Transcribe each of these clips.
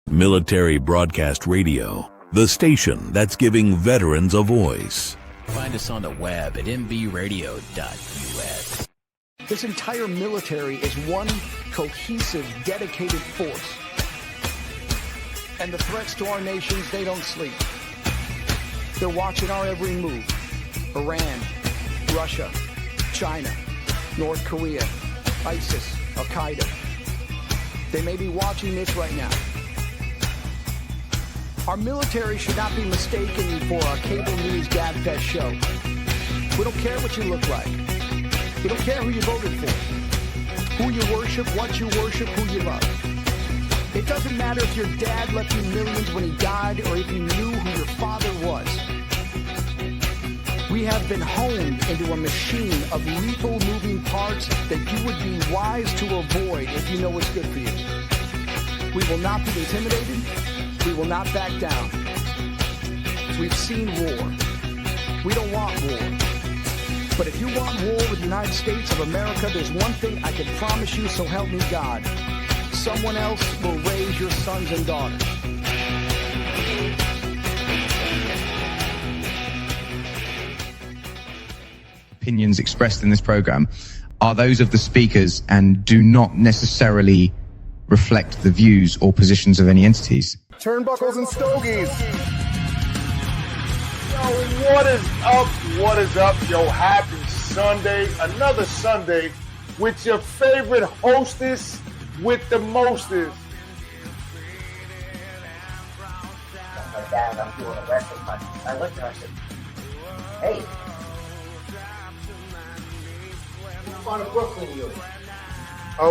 Military Broadcast Radio, the station that's giving veterans a voice. Find us on the web at mbradio.us. This entire military is one cohesive, dedicated force. And the threats to our nations, they don't sleep. They're watching our every move. Iran, Russia, China, North Korea, ISIS, Al-Qaeda. They may be watching this right now. Our military should not be mistaken for a cable news gabfest show. We don't care what you look like. We don't care who you voted for, who you worship, what you worship, who you love. It doesn't matter if your dad left you millions when he died or if you knew who your father was. We have been honed into a machine of lethal moving parts that you would be wise to avoid if you know what's good for you. We will not be intimidated. We will not back down. We've seen war. We don't want war. But if you want war with the United States of America, there's one thing I can promise you, so help me God. Someone else will raise your sons and daughters. Opinions expressed in this program are those of the speakers and do not necessarily reflect the views or positions of any entities. Turnbuckles and Stogies. Yo, what is up? What is up? Yo, happy Sunday. Another Sunday with your favorite hostess with the mostest. My dad, I'm doing a wrestling match. I looked at him, I said, hey, I'm on to Brooklyn, you.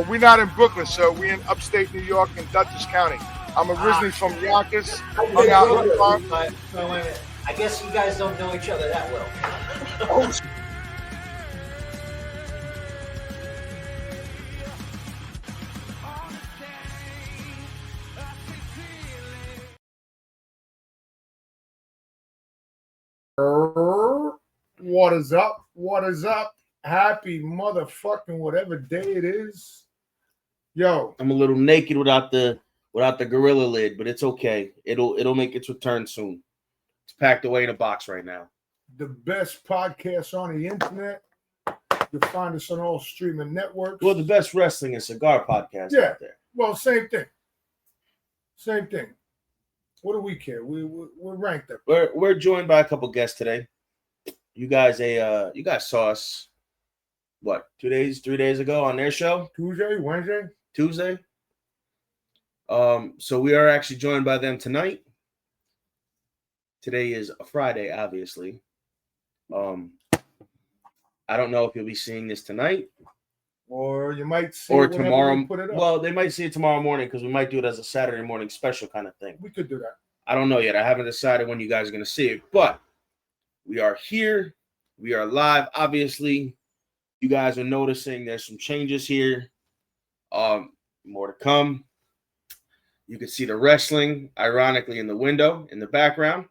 We're not in Brooklyn, sir. We're in upstate New York in Dutchess County. I'm originally from Yonkers. Hung out in the park. I guess you guys don't know each other that well. Oh, what is up? What is up? Happy motherfucking whatever day it is. Yo, I'm a little naked without the gorilla lid, but it's okay. It'll make its return soon. It's packed away in a box right now. the best podcast on the internet. You'll find us on all streaming networks. Well, the best wrestling and cigar podcast out there. Well, same thing. Same thing. What do we care? We're ranked up. We're joined by a couple guests today. You guys saw us, what, 3 days ago on their show? Tuesday. So we are actually joined by them tonight. Today is a Friday, obviously. I don't know if you'll be seeing this tonight. Or you might see or it tomorrow. Put it up. Well, they might see it tomorrow morning because we might do it as a Saturday morning special kind of thing. We could do that. I don't know yet. I haven't decided when you guys are going to see it, but we are here. We are live. Obviously, you guys are noticing there's some changes here. More to come. You can see the wrestling, ironically, in the window in the background,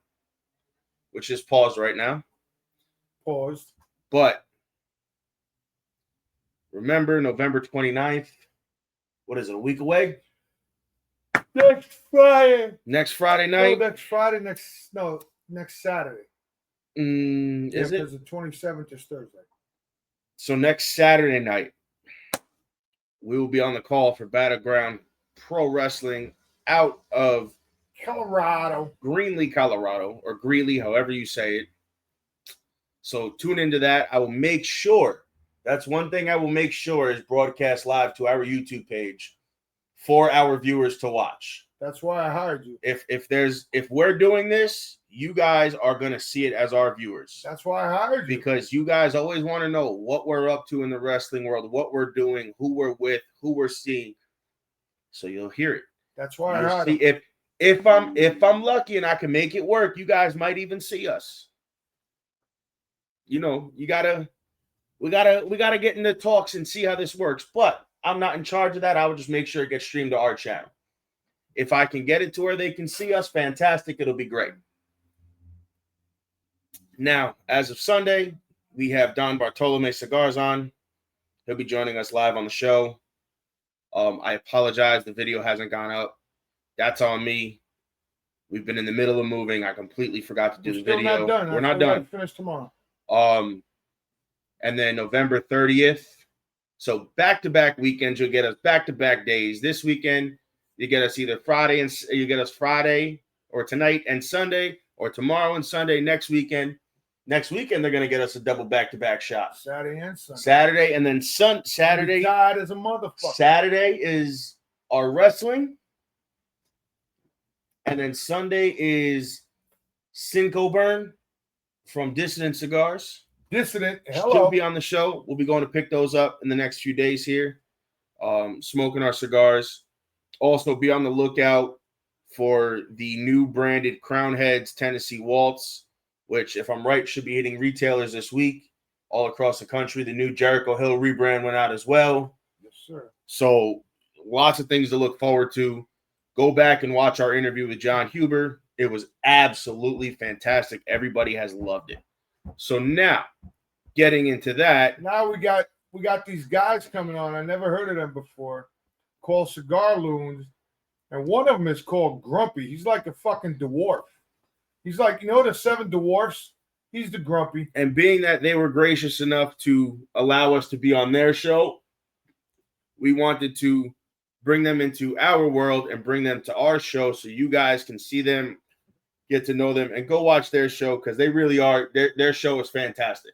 which is paused right now. Paused. But remember, November 29th. What is it, a week away? Next Friday. Next Friday night? No, next Saturday. Is it? Because the 27th is Thursday. So next Saturday night, we will be on the call for Battleground Pro Wrestling out of Colorado. Greenlee, Colorado, or Greeley, however you say it. So tune into that. I will make sure, that's one thing I will make sure is broadcast live to our YouTube page for our viewers to watch. That's why I hired you. If we're doing this, you guys are going to see it as our viewers. That's why I hired you. Because you guys always want to know what we're up to in the wrestling world, what we're doing, who we're with, who we're seeing. So you'll hear it. That's why I hired you. If I'm lucky and I can make it work, you guys might even see us. You know, we gotta get into talks and see how this works. But I'm not in charge of that. I would just make sure it gets streamed to our channel. If I can get it to where they can see us, fantastic. It'll be great. Now, as of Sunday, we have Don Bartoleme Cigars on. He'll be joining us live on the show. I apologize. The video hasn't gone up. That's on me. We've been in the middle of moving. I completely forgot to do the still video. Not done. We're not done. Finish tomorrow. And then November 30th. So back-to-back weekends, you'll get us back-to-back days. This weekend, you get us either Friday and you get us Friday or tonight and Sunday, or tomorrow and Sunday. Next weekend, they're gonna get us a double back-to-back shot. Saturday and Sunday. Saturday and then Saturday. God as a motherfucker. Saturday is our wrestling, and then Sunday is Cinco Burn from Dissident Cigars. Dissident, hello. She'll be on the show. We'll be going to pick those up in the next few days here, smoking our cigars. Also, be on the lookout for the new branded Crown Heads Tennessee Waltz, which, if I'm right, should be hitting retailers this week all across the country. The new Jericho Hill rebrand went out as well. Yes, sir. So lots of things to look forward to. Go back and watch our interview with John Huber. It was absolutely fantastic. Everybody has loved it. So now, getting into that. Now we got these guys coming on. I never heard of them before, called Cigar Loons. And one of them is called Grumpy. He's like a fucking dwarf. He's like, the 7 dwarfs? He's the Grumpy. And being that they were gracious enough to allow us to be on their show, we wanted to bring them into our world and bring them to our show so you guys can see them, get to know them, and go watch their show because they really are. Their show is fantastic.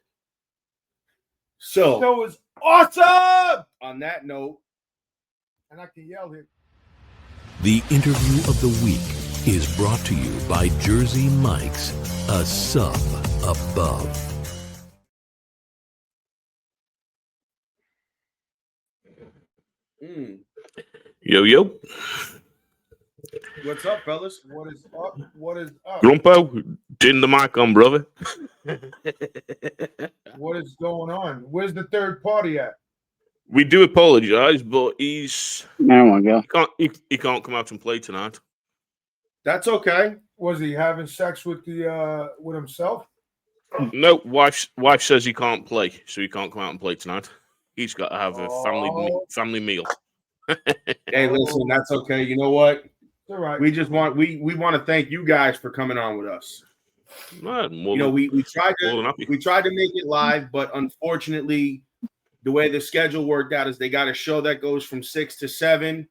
So, That was awesome. On that note, and I can yell here. The interview of the week is brought to you by Jersey Mike's, a sub above. Yo, yo. What's up, fellas? What is up? What is up? Grumpo, turn the mic on, brother. What is going on? Where's the third party at? We do apologize, but he's There we go. he can't come out and play tonight. That's okay. Was he having sex with with himself? No, wife says he can't play, so he can't come out and play tonight. He's got to have a family meal. Hey, listen, that's okay. You know what? All right. We just want we want to thank you guys for coming on with us. Right, We tried to make it live, but unfortunately, the way the schedule worked out is they got a show that goes from 6 to 7.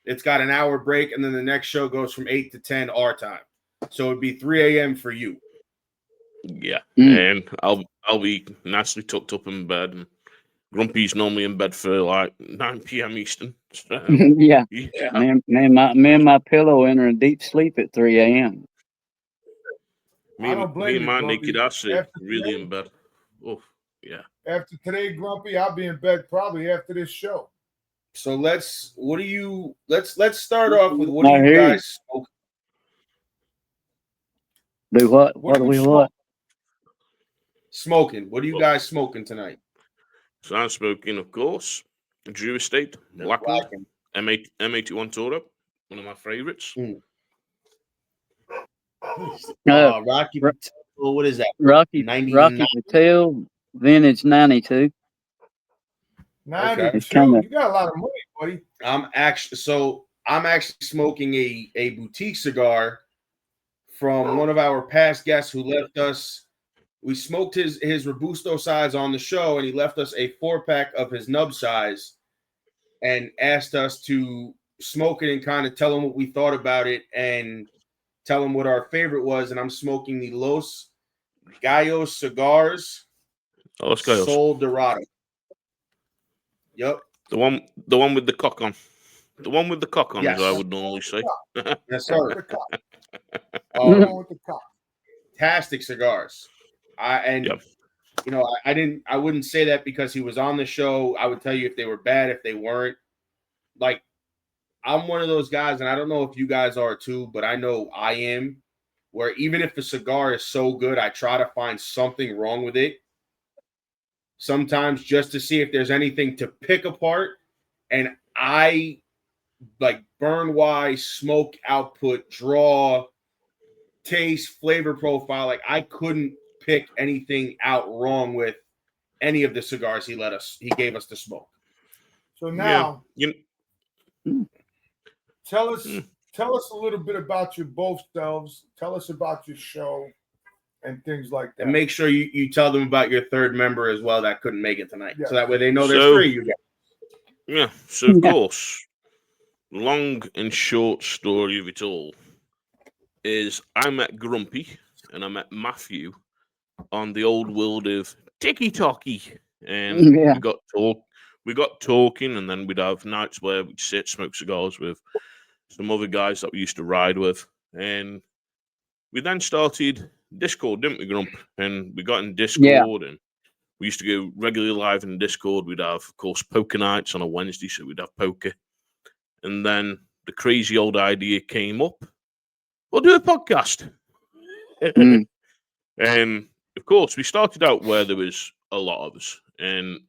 It's got an hour break, and then the next show goes from 8 to 10 our time. So it'd be 3 a.m. for you. Yeah, and I'll be nicely tucked up in bed, and Grumpy's normally in bed for like 9 p.m. Eastern. So, yeah. Me and my pillow enter a deep sleep at 3 a.m. Me and my naked ass are really in bed. Oh, yeah. After today, Grumpy, I'll be in bed probably after this show. So let's start off with what do you guys smoke? Do what? What do we what? Smoking. What are you guys smoking tonight? So I'm smoking, of course, Drew Estate, Blackwood, M81 Toro, one of my favorites. Rocky Patel, what is that? Rocky Patel, Vintage 92. 92. Okay. You got a lot of money, buddy. I'm actually smoking a boutique cigar from one of our past guests who left us. We smoked his Robusto size on the show, and he left us a 4-pack of his nub size and asked us to smoke it and kind of tell him what we thought about it and tell him what our favorite was. And I'm smoking the Los Gallos cigars. Los Gallos. Sol Dorado. Yep. The one with the cock on. The one with the cock on, yes. As I would normally say. Yes, sir. Fantastic cigars. I wouldn't say that because he was on the show. I would tell you if they were bad, if they weren't. Like, I'm one of those guys, and I don't know if you guys are too, but I know I am, where even if a cigar is so good, I try to find something wrong with it. Sometimes just to see if there's anything to pick apart. And I, like, burn-wise, smoke output, draw, taste, flavor profile, like, I couldn't pick anything out wrong with any of the cigars he gave us to smoke. So now, yeah. tell tell us a little bit about your both selves. Tell us about your show and things like that. And make sure you tell them about your third member as well that couldn't make it tonight. Yeah. So that way they know there's So- 3 of you guys. Yeah, so of course, long and short story of it all is I met Grumpy and I met Matthew on the old world of tiki-talkie. And Yeah. we got talking, and then we'd have nights where we'd sit, smoke cigars with some other guys that we used to ride with. And we then started Discord, didn't we, Grump? And we got in Discord, and we used to go regularly live in Discord. We'd have, of course, poker nights on a Wednesday, so we'd have poker. And then the crazy old idea came up, we'll do a podcast. Mm. And, of course, we started out where there was a lot of us. And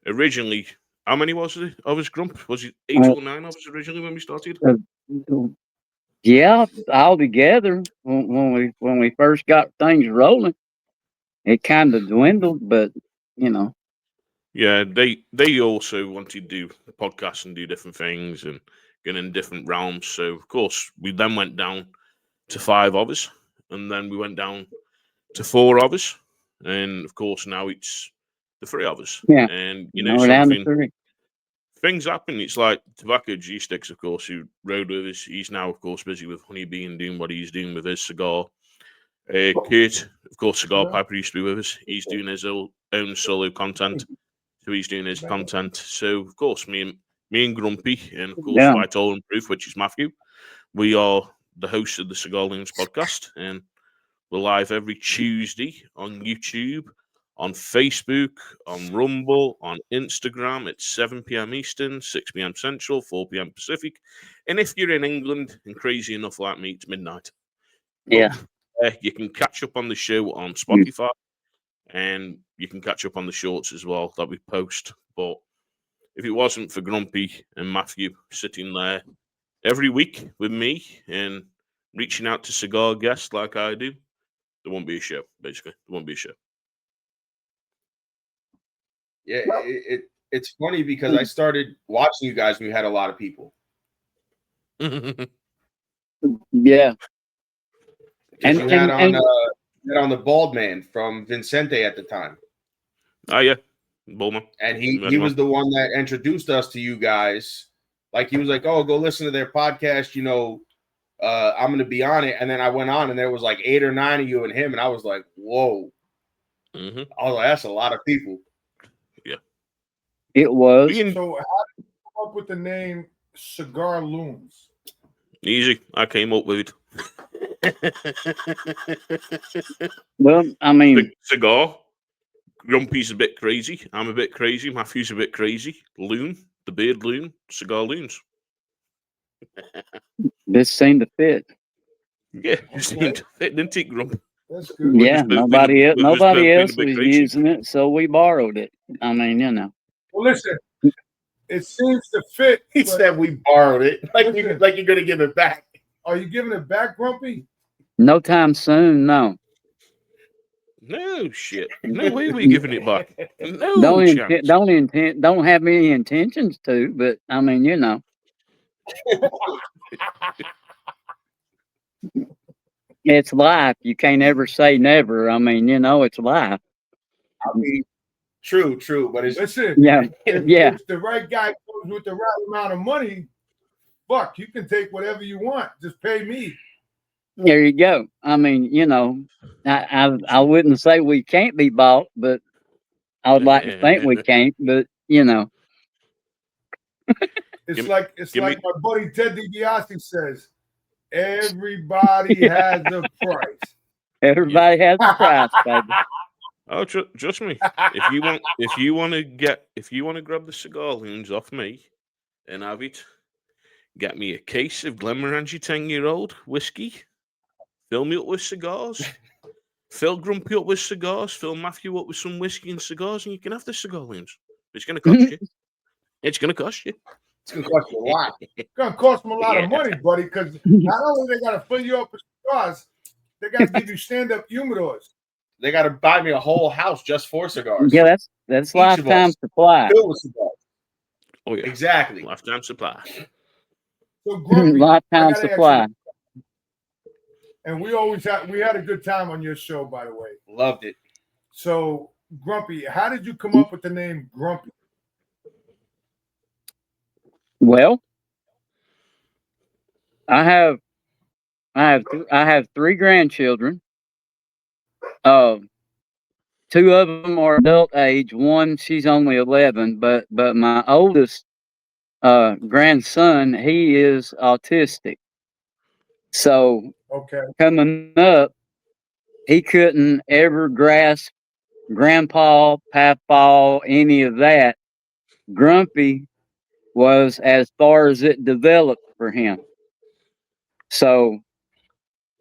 originally, how many was it of us, Grump? Was it 8 or 9 of us originally when we started? Yeah, all together when we first got things rolling, it kind of dwindled, but you know. Yeah, they also wanted to do podcasts and do different things and get in different realms. So of course we then went down to 5 of us, and then we went down to 4 of us, and of course now it's the 3 of us. Yeah. And Now we're down to 3. things happen. It's like Tobacco G Sticks, of course, who rode with us. He's now, of course, busy with Honeybee and doing what he's doing with his cigar. Kurt, of course, Cigar Piper used to be with us. He's doing his own solo content. So he's doing his content. So, of course, me and Grumpy, and, of course, White Hole and Proof, which is Matthew, we are the hosts of the Cigar Loons podcast. And we're live every Tuesday on YouTube, on Facebook, on Rumble, on Instagram at 7 p.m. Eastern, 6 p.m. Central, 4 p.m. Pacific. And if you're in England and crazy enough like me, it's midnight. Yeah. You can catch up on the show on Spotify, and you can catch up on the shorts as well that we post. But if it wasn't for Grumpy and Matthew sitting there every week with me and reaching out to cigar guests like I do, there won't be a show, basically. There won't be a show. Yeah, it's funny because I started watching you guys when you had a lot of people. Yeah. And you had on the bald man from Vincente at the time. Oh, yeah. Bowman. And he was the one that introduced us to you guys. Like, he was like, oh, go listen to their podcast. You know, I'm going to be on it. And then I went on and there was like 8 or 9 of you and him. And I was like, whoa. Mm-hmm. I was like, that's a lot of people. Yeah. It was. So how did you come up with the name Cigar Loons? Easy. I came up with it. Well, I mean, cigar. Grumpy's a bit crazy. I'm a bit crazy. Matthew's a bit crazy. Loon, the beard loon, Cigar Loons. this seemed to fit. Yeah, it seemed to fit, didn't it, Grump? That's good. Yeah, nobody else was crazy. using it, so we borrowed it. I mean, you know. Well, listen, it seems to fit. He but said we borrowed it. Like Listen. you're going to give it back. Are you giving it back, Grumpy? No time soon, no. No shit. No way we're giving it back. No chance. Don't have any intentions to, but I mean, you know. It's life. You can't ever say never. I mean, you know, it's life. I mean, true, but it's Listen, Yeah, yeah. if the right guy comes with the right amount of money, fuck, you can take whatever you want. Just pay me. There you go. I mean, you know, I wouldn't say we can't be bought, but I would like to think we can't. But you know, It's like my buddy Ted DiBiase says, everybody has a price. everybody has a price, baby. Oh, trust me. If you want to grab the Cigar Loons off me and have it, get me a case of Glenmorangie 10-year-old whiskey. Fill me up with cigars. Fill Grumpy up with cigars. Fill Matthew up with some whiskey and cigars, and you can have the Cigar Loons. It's going to cost you. It's going to cost you. It's going to cost you a lot. It's going to cost them a lot of money, buddy, because not only they got to fill you up with cigars, they got to give you stand-up humidors. They got to buy me a whole house just for cigars. Yeah, that's lifetime supply. Filled with cigars. Oh yeah, Exactly. Lifetime supply. So Grumpy, lifetime supply. And we had a good time on your show, by the way. Loved it. So Grumpy, how did you come up with the name Grumpy? Well, I have 3 grandchildren. 2 of them are adult age. One, she's only 11, but my oldest grandson, he is autistic. So Okay. coming up, he couldn't ever grasp grandpa, papa, any of that. Grumpy was as far as it developed for him. So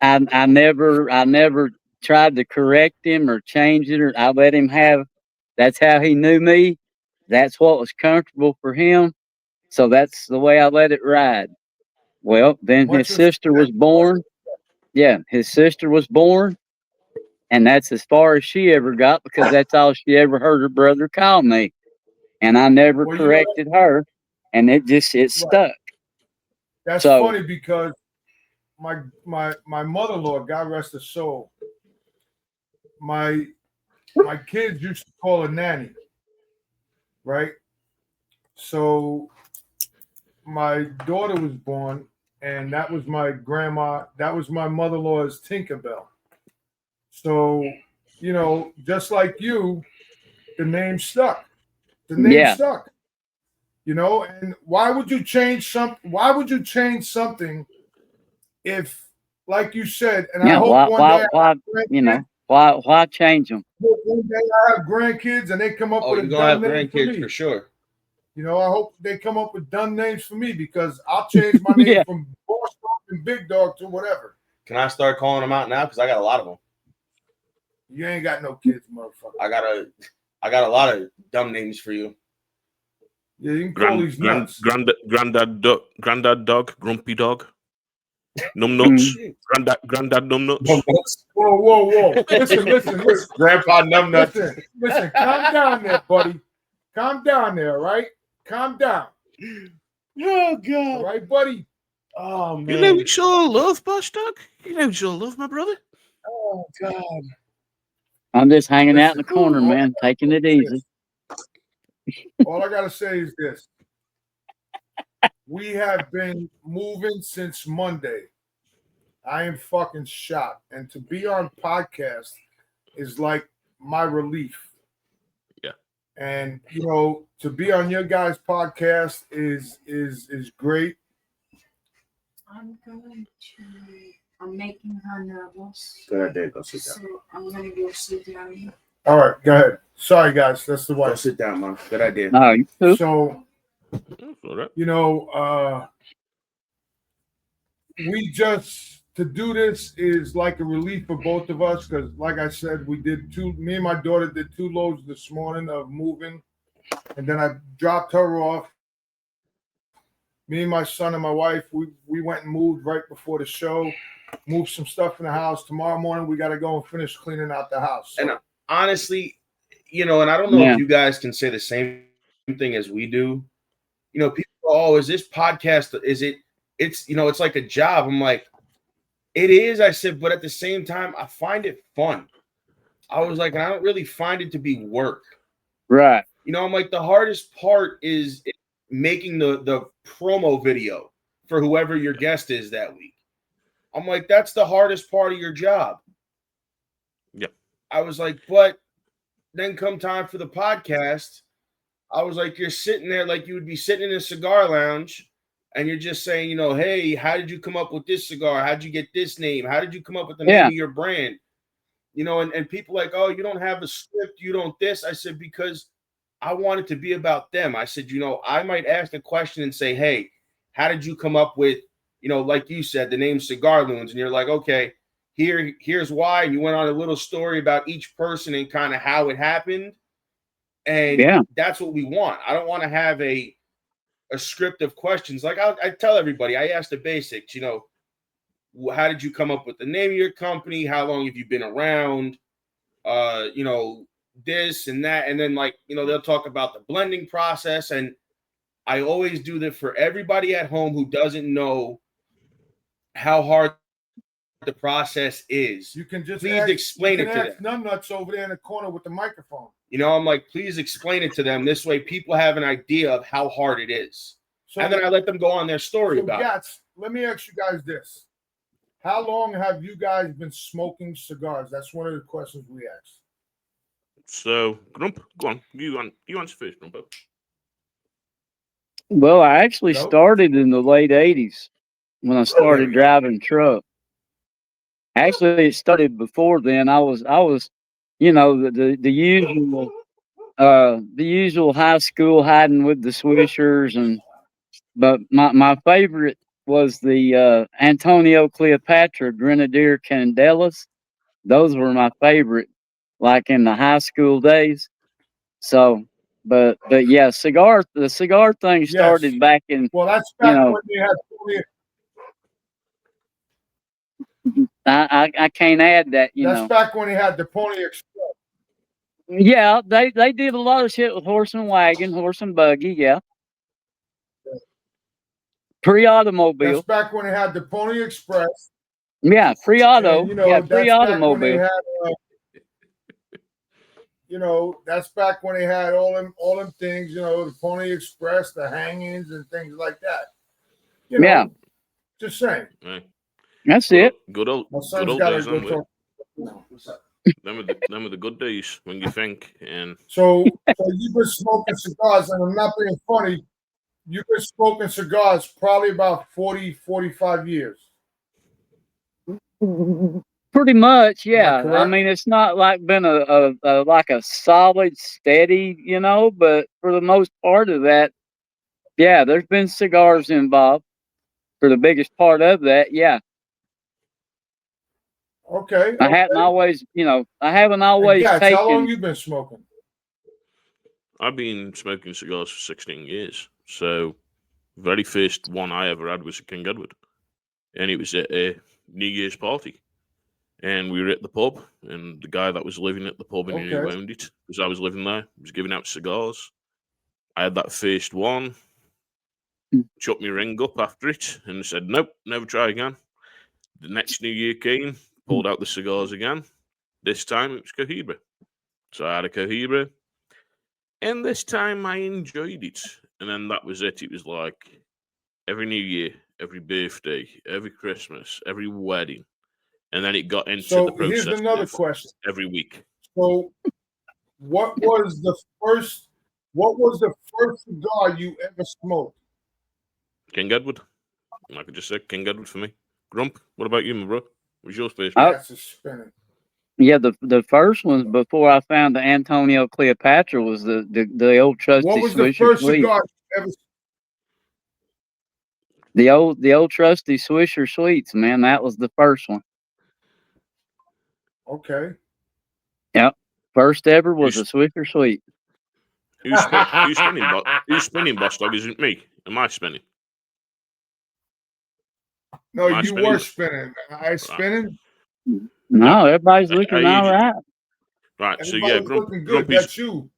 I never tried to correct him or change it, or I let him have. That's how he knew me. That's what was comfortable for him. So that's the way I let it ride. Well, then his sister was born. Yeah, his sister was born, and that's as far as she ever got because that's all she ever heard her brother call me, and I never corrected her, and it stuck. That's funny because my mother-in-law, God rest her soul, my kids used to call her nanny, right? So my daughter was born, and that was my grandma. That was my mother-in-law's Tinkerbell. So, just like you, the name stuck. The name stuck. And why would you change something? Why would you change something if, like you said, and I hope why change them? One day I have grandkids and they come up with a dumb name for me. For sure. I hope they come up with dumb names for me because I'll change my name from Boss Dog and Big Dog to whatever. Can I start calling them out now? Because I got a lot of them. You ain't got no kids, motherfucker. I got a lot of dumb names for you. Yeah, you can call these nuts. Granddad dog, Grumpy dog, numbnuts, granddad numbnuts. Whoa. Listen. Grandpa numbnuts. Listen, calm down there, buddy. Calm down there, all right? Calm down. Oh, God. All right, buddy? Oh, man. You know it's all love, boss dog. You know it's all love, my brother. Oh, God. I'm just hanging out in the corner, man, taking it easy. All I got to say is this. We have been moving since Monday. I am fucking shocked. And to be on podcast is like my relief. Yeah. And, to be on your guys' podcast is great. I'm making her nervous. Good idea. Go sit down. So I'm going to go sit down. All right, go ahead. Sorry, guys. That's the wife. Go sit down, man. Good idea. No, you too. So, we to do this is like a relief for both of us because, like I said, me and my daughter did 2 loads this morning of moving, and then I dropped her off. Me and my son and my wife, we went and moved right before the show, moved some stuff in the house. Tomorrow morning, we got to go and finish cleaning out the house. So, and honestly, and I don't know if you guys can say the same thing as we do. People go, is this podcast, it's like a job. I'm like, it is. I said, but at the same time, I find it fun. I was like, and I don't really find it to be work. Right. I'm like, the hardest part is making the promo video for whoever your guest is that week. I'm like, that's the hardest part of your job. Yeah. I was like, but then come time for the podcast, I was like, you're sitting there like you would be sitting in a cigar lounge and you're just saying, hey, how did you come up with this cigar? How'd you get this name? How did you come up with the name of your brand? And people like, oh, you don't have a script. You don't this. I said, because I want it to be about them. I said, I might ask a question and say, hey, how did you come up with, like you said, the name Cigar Loons? And you're like, okay, here's why. And you went on a little story about each person and kind of how it happened. And that's what we want. I don't want to have a script of questions. Like I tell everybody, I ask the basics, how did you come up with the name of your company? How long have you been around? This and that. And then they'll talk about the blending process. And I always do that for everybody at home who doesn't know how hard the process is. You can just please explain it to them. Nuts over there in the corner with the microphone. You know, I'm like, please explain it to them. This way people have an idea of how hard it is. So, and then I let them go on their story about it. Let me ask you guys this. How long have you guys been smoking cigars? That's one of the questions we ask. So, Grump, go on. You answer first, Grump. Well, I actually started in the late 80s when I started driving truck. Actually, it started before then. I was, you know, the usual high school hiding with the swishers, but my favorite was the Antonio Cleopatra Grenadier Candelas. Those were my favorite, like in the high school days. So, but yeah, the cigar thing started back in. Well, that's back when they had. I can't add that. That's back when he had the Pony Express. Yeah, they did a lot of shit with horse and wagon, horse and buggy. Yeah, pre-automobile. That's back when they had the Pony Express. Yeah, pre-auto. And, yeah, pre-automobile. That's back when they had all them things. The Pony Express, the hang-ins, and things like that. Yeah, just saying. Right. That's it. Good old days. Them were the good days when you think. And so you've been smoking cigars, and I'm not being funny. You've been smoking cigars probably about 40, 45 years. Pretty much, yeah. I mean, it's not like been a like a solid, steady, but for the most part of that, yeah, there's been cigars involved. For the biggest part of that, yeah. Okay. I haven't always taken. How long you been smoking? I've been smoking cigars for 16 years. So, very first one I ever had was a King Edward, and it was at a New Year's party, and we were at the pub, and the guy that was living at the pub and he owned it, because I was living there, was giving out cigars. I had that first one, chucked my ring up after it, and said, "Nope, never try again." The next New Year came. Pulled out the cigars again. This time it was Cohiba. So I had a Cohiba. And this time I enjoyed it. And then that was it. It was like every New Year, every birthday, every Christmas, every wedding. And then it got into the process. Here's another question. Every week. So what was the first cigar you ever smoked? King Edward. Like I just said, King Edward for me. Grump, what about you, my bro? Was yours first? Yeah, the first ones before I found the Antonio Cleopatra was the old trusty. What was the first cigar you ever? The old trusty Swisher Sweets, man. That was the first one. Okay. Yep. First ever was a Swisher Sweet. Who's spinning? Who's spinning, boss dog? Isn't me? Am I spinning? No, you were spinning. I spinning? No, everybody's looking all right. Right, so yeah, Grumpy. That's you.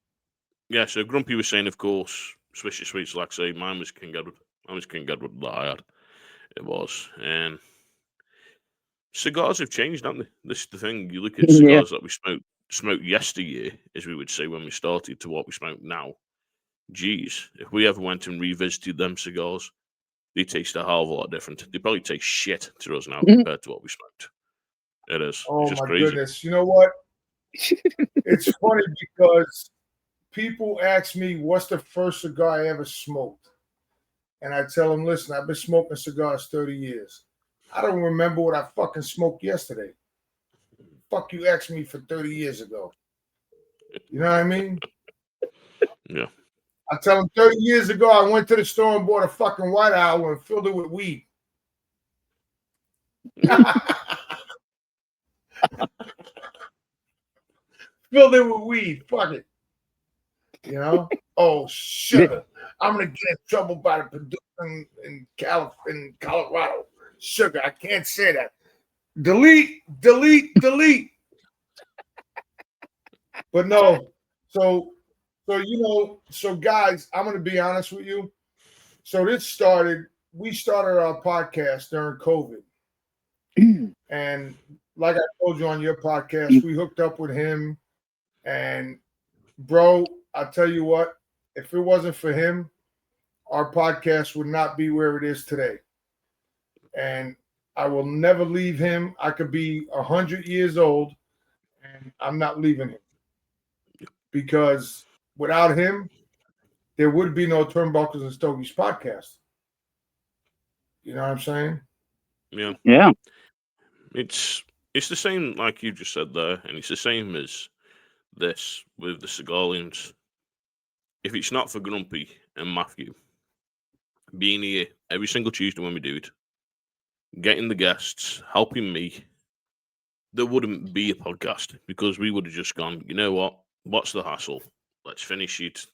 Yeah, so Grumpy was saying, of course, Swisher Sweets, like I say, mine was King Edward. Mine was King Edward that I had. It was. And cigars have changed, haven't they? This is the thing. You look at cigars that we smoked yesteryear, as we would say when we started, to what we smoke now. Geez, if we ever went and revisited them cigars, they taste a hell of a lot different. They probably taste shit to us now compared to what we smoked. It is. Oh, it's just my crazy. goodness. You know what? It's funny because people ask me, what's the first cigar I ever smoked? And I tell them, listen, I've been smoking cigars 30 years. I don't remember what I fucking smoked yesterday. Fuck you asked me for 30 years ago. You know what I mean? Yeah. I tell them 30 years ago, I went to the store and bought a fucking White Owl and filled it with weed. Filled it with weed. Fuck it. You know? Oh, sugar. I'm going to get in trouble by the producer in Colorado. Sugar. I can't say that. Delete. But no. So guys, I'm going to be honest with you. So we started our podcast during COVID. And like I told you on your podcast, we hooked up with him. And bro, I tell you what, if it wasn't for him, our podcast would not be where it is today. And I will never leave him. I could be 100 years old and I'm not leaving him. Because without him, there would be no Turnbuckles and Stogies podcast. You know what I'm saying? Yeah. Yeah. It's the same like you just said there, and it's the same as this with the cigar loons. If it's not for Grumpy and Matthew being here every single Tuesday when we do it, getting the guests, helping me, there wouldn't be a podcast because we would have just gone, you know what? What's the hassle? Let's finish it.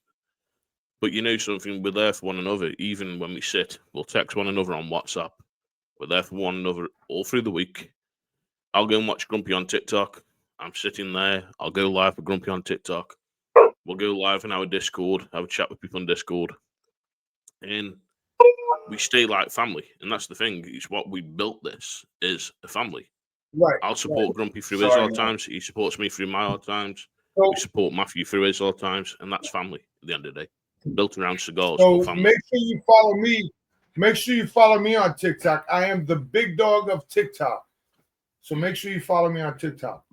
But you know something, we're there for one another. Even when we sit, we'll text one another on WhatsApp. We're there for one another all through the week. I'll go and watch Grumpy on TikTok. I'm sitting there. I'll go live with Grumpy on TikTok. We'll go live in our Discord, have a chat with people on Discord. And we stay like family. And that's the thing. It's what we built this, is a family. Right. I'll support Grumpy through his hard times. He supports me through my hard times. We support Matthew through his hard times. And that's family at the end of the day. Built around cigars. So family. make sure you follow me. Make sure you follow me on TikTok. I am the big dog of TikTok. So make sure you follow me on TikTok.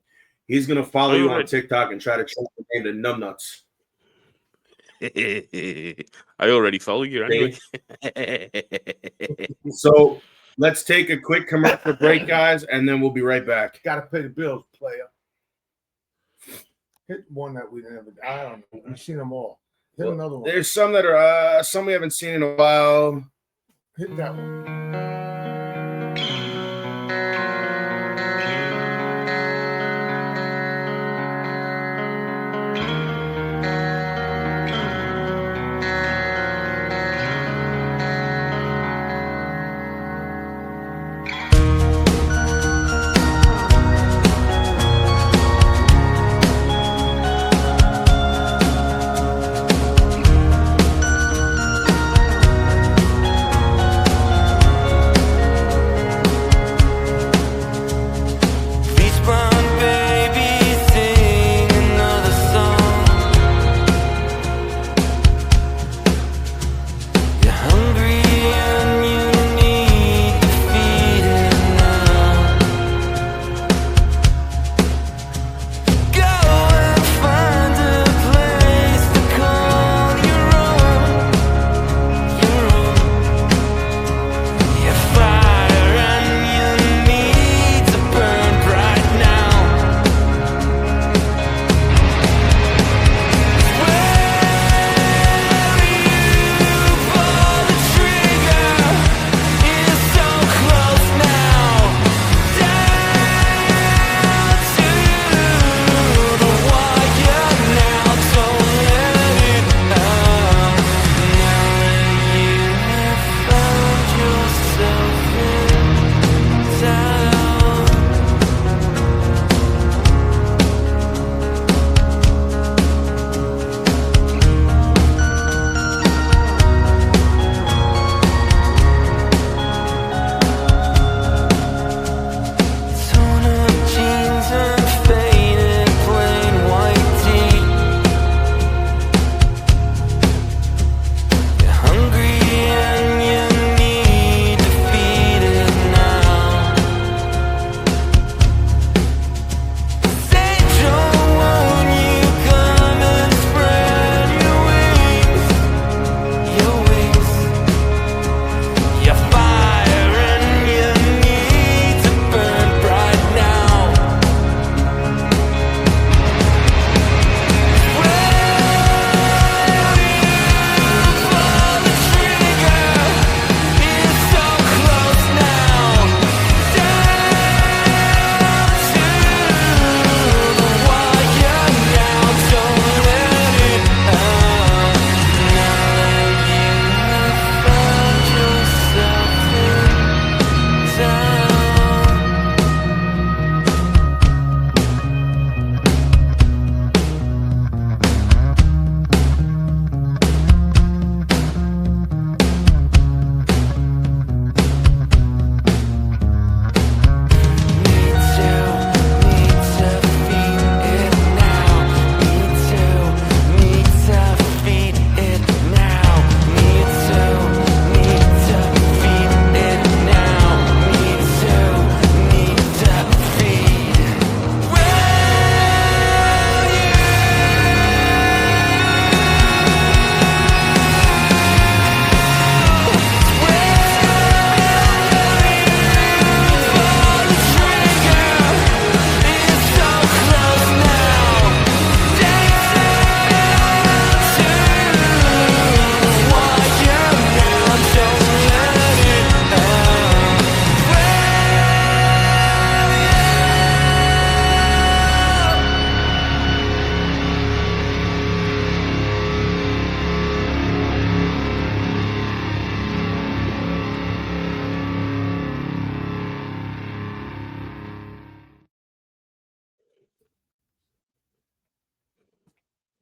He's going to follow you on TikTok and try to change the name to Numbnuts. I already follow you anyway. So let's take a quick commercial break, guys, and then we'll be right back. Got to pay the bills, player. Hit one that we never. I don't know. We've seen them all. Hit another one. There's some that are some we haven't seen in a while. Hit that one.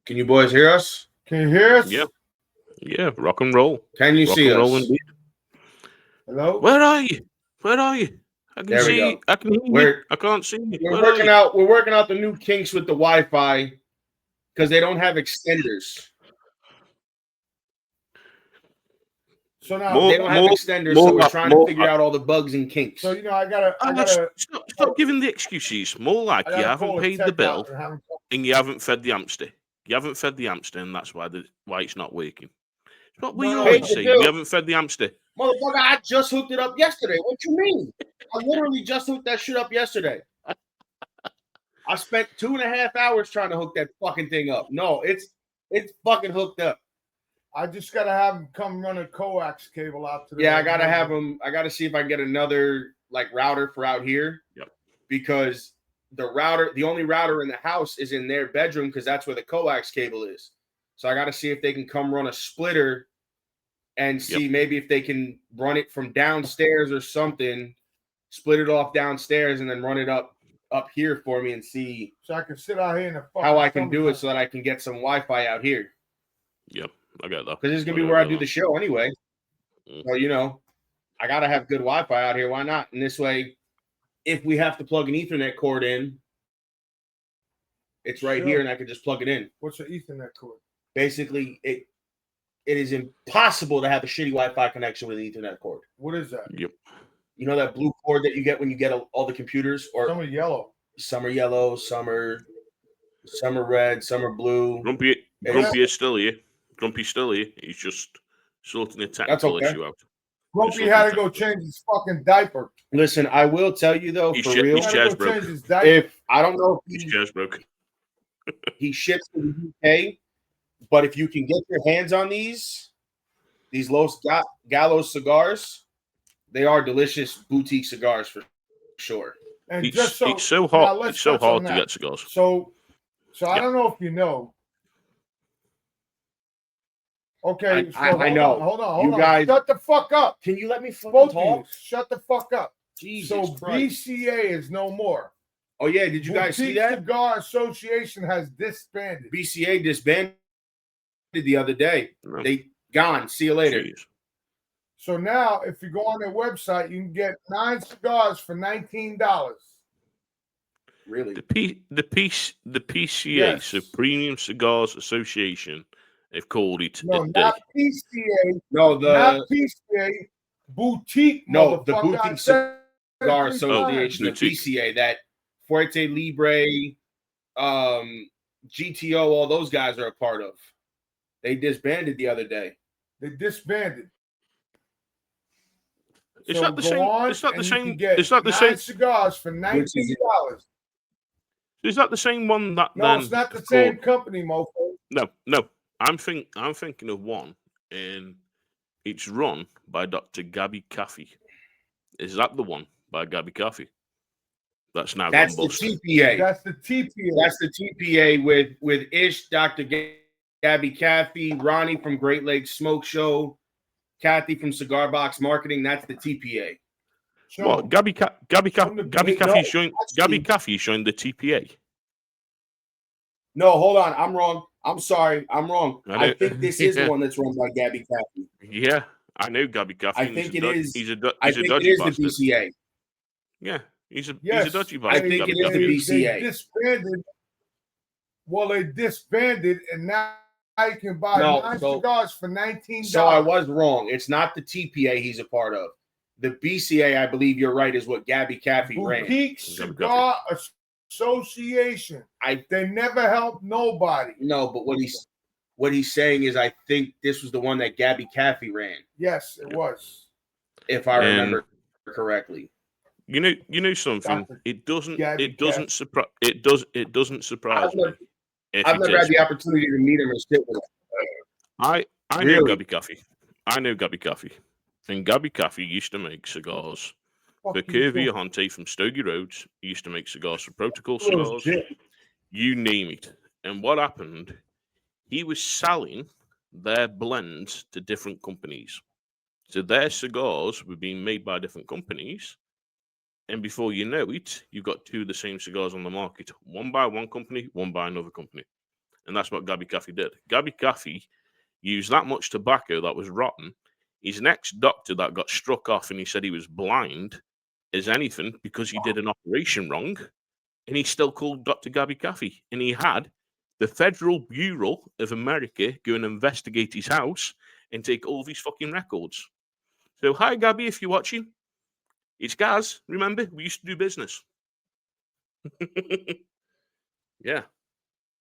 Can you boys hear us? Can you hear us? Yeah. Yeah, rock and roll. Can you Rock see and roll us? indeed. Hello? Where are you? Where are you? I can There we see. go. I can hear you. We're- I can't see you. We're Where working are you? out. We're working out the new kinks with the Wi-Fi because they don't have extenders. So now More- They don't have extenders, more so we're like- trying more to figure out all the bugs and kinks. So I gotta Stop giving the excuses. More like I you gotta haven't call a paid the tech bill out and have him come. and you haven't fed the hamster. You haven't fed the hamster, and that's why it's not working. It's what we No, always paid the say. bill. We haven't fed the hamster. Motherfucker, I just hooked it up yesterday. What you mean? I literally just hooked that shit up yesterday. I spent 2.5 hours trying to hook that fucking thing up. No, it's fucking hooked up. I just gotta have him come run a coax cable out to the. Yeah, I gotta have him. I gotta see if I can get another like router for out here. Yep. Because the only router in the house is in their bedroom because that's where the coax cable is. So I gotta see if they can come run a splitter and see maybe if they can run it from downstairs or something, split it off downstairs and then run it up here for me and see So I can sit out here in the how I can do it so that I can get some Wi-Fi out here. Yep, I got that. Because this is gonna be where I do the show anyway. So I gotta have good Wi-Fi out here. Why not? And this way, if we have to plug an Ethernet cord in, it's right here, and I can just plug it in. What's an Ethernet cord? Basically, it is impossible to have a shitty Wi-Fi connection with an Ethernet cord. What is that? Yep. You know that blue cord that you get when you get all the computers, or Some are yellow. Some are yellow, some are red, some are blue. Grumpy is still here. Grumpy's still here. He's just sorting a technical issue out. Grumpy had to go change his fucking diaper. Listen, I will tell you though, for real, his chair's broke. If I don't know if His chair's broke. he ships to the UK, but if you can get your hands on these Los Gallos cigars, they are delicious boutique cigars for sure. And It's just so so now hard. let's It's so touch on hard to that. get cigars. So I don't know if you know. Okay, I know. Hold on. You guys, shut the fuck up. Can you let me fucking Both of talk? you, shut the fuck up. Jesus so Christ. BCA is no more. Oh yeah, did you guys see Boutique that? Cigar Association has disbanded. BCA disbanded the other day. They gone. See you later. Jeez. So now, if you go on their website, you can get 9 cigars for $19. Really? The PCA, Yes. so Premium Cigars Association, they've called it. No, not PCA. No, not PCA. Boutique. No, the motherfucker. I Boutique said it Cigar 3 Association, the times. BCA, that Fuerte Libre, GTO, all those guys are a part of. They disbanded the other day. They disbanded. It's So not the go same. on It's not the and you same. can get It's not the 9 same. cigars for $19. Is that the same one that? No, then it's not the is same called- company, mofo. No. I'm thinking of one, and it's run by Dr. Gabby Caffey. Is that the one by Gabby Caffey? That's now That's gone the bust. TPA. That's the TPA. That's the TPA with Ish, Dr. Gabby Caffey, Ronnie from Great Lakes Smoke Show, Kathy from Cigar Box Marketing. That's the TPA. What? Gabby Caffey showing Gabby Caffey showing the TPA. No, hold on. I'm wrong. I'm sorry. I'm wrong. I I know. think this is the one that's run by Gabby Caffey. Yeah, I know Gabby Caffey. I think it is. He's a I dodgy think it is bastard. the BCA. Yeah, he's a Yes, dodgy I bastard. think Gabby it is the Caffey. BCA. They disbanded. Well, they disbanded, and now you can buy No, 9 so- cigars for $19. So I was wrong. It's not the TPA he's a part of. The BCA, I believe you're right, is what Gabby Caffey ran. Boutique Cigar Association. They never helped nobody. No, but what he's saying is, I think this was the one that Gabby Caffey ran, Yes, it was. if I remember correctly. You know something. Dr. It doesn't Gabby surprise. It doesn't surprise me. if I've he never takes had the opportunity to meet him and sit with him. I know Really? Gabby Caffey. I know Gabby Caffey. And Gabby Caffey used to make cigars for Fuck you, Curvy Phil. Ahonte from Stogie Roads. He used to make cigars for Protocol Little Cigars. shit. You name it. And what happened? He was selling their blends to different companies. So their cigars were being made by different companies. And before you know it, you've got 2 of the same cigars on the market. One by one company, one by another company. And that's what Gabby Caffey did. Gabby Caffey used that much tobacco that was rotten. His next doctor that got struck off and he said he was blind as anything because he did an operation wrong. And he still called Dr. Gabby Caffey. And he had the Federal Bureau of America go and investigate his house and take all of his fucking records. So, hi, Gabby, if you're watching. It's Gaz. Remember, we used to do business. Yeah.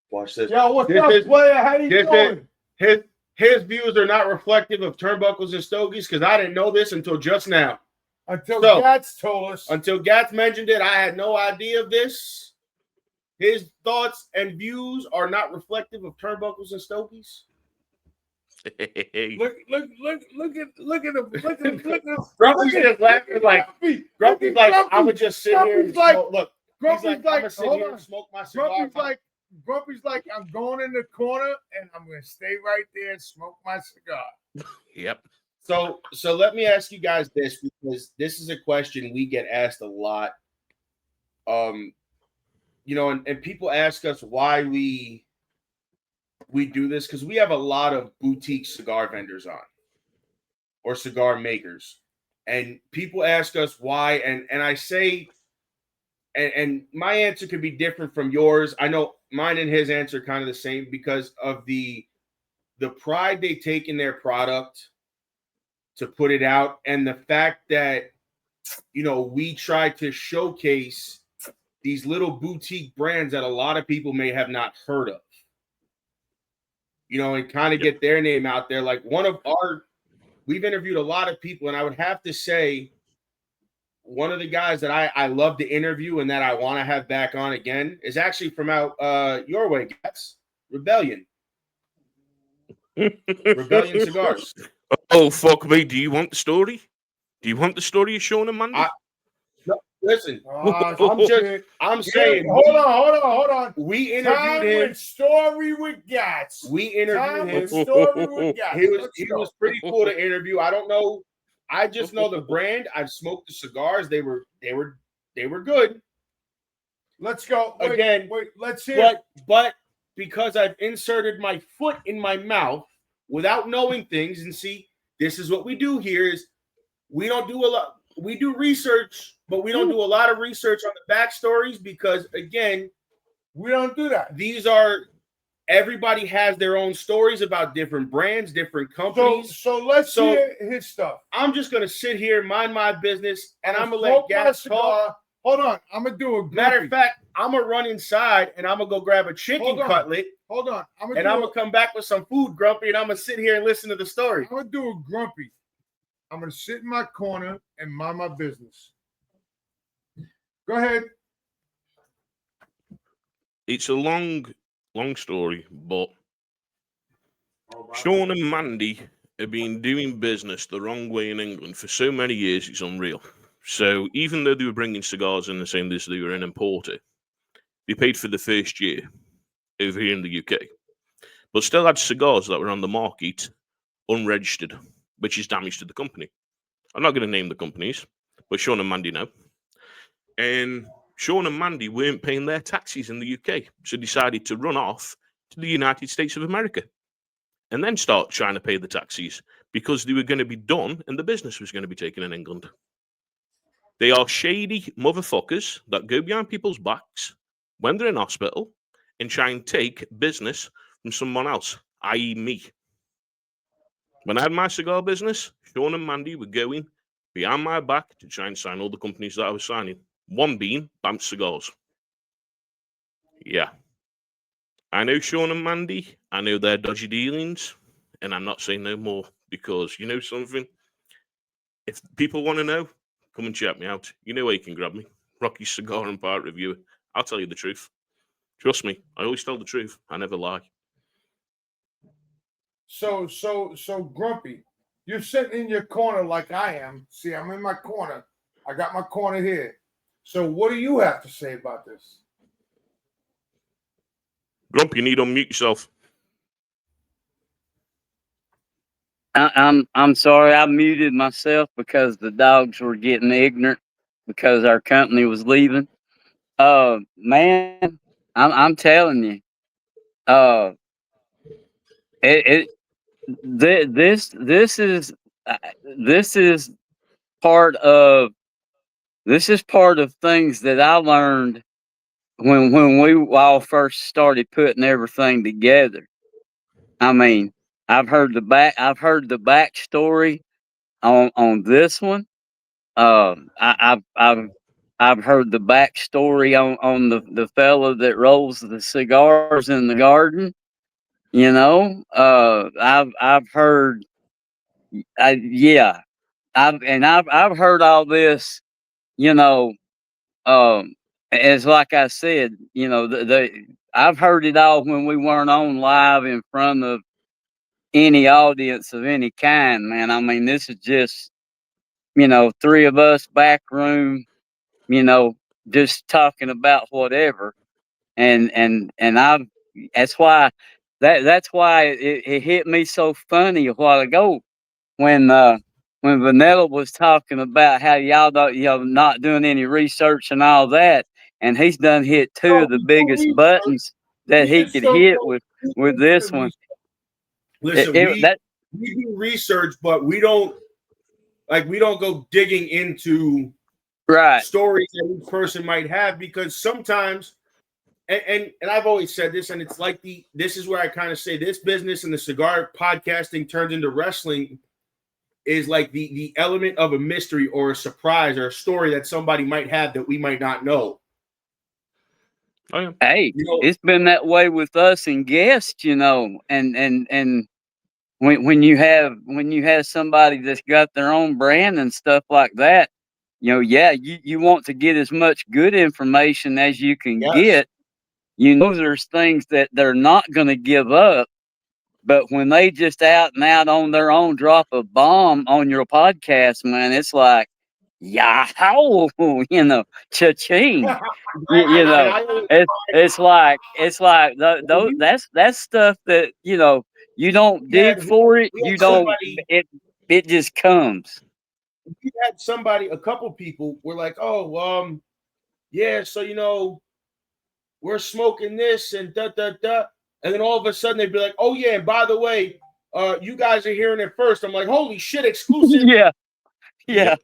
Watch this. Yo, what's up, player? How you doing? His views are not reflective of Turnbuckles and Stogies because I didn't know this until just now. Until Gats told us. Until Gats mentioned it, I had no idea of this. His thoughts and views are not reflective of Turnbuckles and Stogies. Look at him. Grumpy's just laughing like Grumpy's like I would just sit here and smoke. Look, Grumpy's like, I'm sit here and smoke my cigar. Grumpy's like, I'm going in the corner and I'm gonna stay right there and smoke my cigar. Yep. So let me ask you guys this, because this is a question we get asked a lot. And people ask us why we do this, because we have a lot of boutique cigar vendors on, or cigar makers, and people ask us why, and I say, and my answer could be different from yours. I know mine and his answer are kind of the same because of the pride they take in their product to put it out, and the fact that we try to showcase these little boutique brands that a lot of people may have not heard of, and kind of get their name out there. Like we've interviewed a lot of people, and I would have to say one of the guys that I love to interview and that I want to have back on again is actually from out your way, Gats. Rebellion. Rebellion Cigars. Oh, fuck me. Do you want the story? Do you want the story of Sean and Mandy? No, listen. I'm saying. Hold on. We interviewed him. Story with Gats. We interviewed him. Story with Gats. He was pretty cool to interview. I don't know. I just know the brand. I've smoked the cigars. They were good. Let's go. Wait, let's hear. But because I've inserted my foot in my mouth without knowing things, and see, this is what we do here is we don't do a lot. We do research, but we don't do a lot of research on the backstories because, again, we don't do that. Everybody has their own stories about different brands, different companies. So let's hear his stuff. I'm just going to sit here, mind my business, and I'm going to let Gats talk. Hold on. I'm going to do a grumpy. Matter of fact, I'm going to run inside and I'm going to go grab a chicken cutlet. Hold on. I'm going to come back with some food, Grumpy, and I'm going to sit here and listen to the story. I'm going to do a grumpy. I'm going to sit in my corner and mind my business. Go ahead. It's a long story, but Sean and Mandy have been doing business the wrong way in England for so many years, it's unreal. So even though they were bringing cigars in the same as they were an importer, they paid for the first year over here in the UK, but still had cigars that were on the market unregistered, which is damage to the company. I'm not going to name the companies, but Sean and Mandy know. And Sean and Mandy weren't paying their taxes in the UK, so decided to run off to the United States of America and then start trying to pay the taxes because they were going to be done and the business was going to be taken in England. They are shady motherfuckers that go behind people's backs when they're in hospital and try and take business from someone else, i.e. me. When I had my cigar business, Sean and Mandy were going behind my back to try and sign all the companies that I was signing. One being Bamps Cigars. Yeah. I know Sean and Mandy. I know their dodgy dealings. And I'm not saying no more because, you know something? If people want to know, come and check me out. You know where you can grab me. Rocky Cigar and Part Reviewer. I'll tell you the truth. Trust me, I always tell the truth. I never lie. So Grumpy, you're sitting in your corner like I am. See, I'm in my corner. I got my corner here. So what do you have to say about this? Grumpy, you need to unmute yourself. I'm sorry, I muted myself because the dogs were getting ignorant because our company was leaving. Man, I'm telling you, This is part of things that I learned when we all first started putting everything together. I mean, I've heard the backstory on this one. I've heard the backstory on the fella that rolls the cigars in the garden. You know, I've heard, yeah, I've heard all this. You know, as like I said, you know, I've heard it all when we weren't on live in front of any audience of any kind, man. I mean, this is just, you know, three of us back room, you know, just talking about whatever. And I've that's why it hit me so funny a while ago when Vanilla was talking about how y'all don't, you know, not doing any research and all that, and he's done hit two of the biggest buttons that he could hit with this one. Listen, we do research, but we don't go digging into stories that each person might have, because sometimes, and I've always said this, and it's like this is where I kind of say this business and the cigar podcasting turns into wrestling, is like the element of a mystery or a surprise or a story that somebody might have that we might not know. Oh, yeah. Hey, you know, it's been that way with us and guests, you know, and when you have somebody that's got their own brand and stuff like that, you know, yeah, you want to get as much good information as you can get. You know, there's things that they're not going to give up, but when they just out and out on their own drop a bomb on your podcast, man, it's like, yahoo, you know, cha-ching. You know, it's like that's stuff that, you know, you don't dig for it. You don't. It just comes. We had a couple people were like, oh, yeah, so, you know, we're smoking this and da da da, and then all of a sudden they'd be like, oh yeah, and by the way, you guys are hearing it first. I'm like, holy shit, exclusive. Yeah.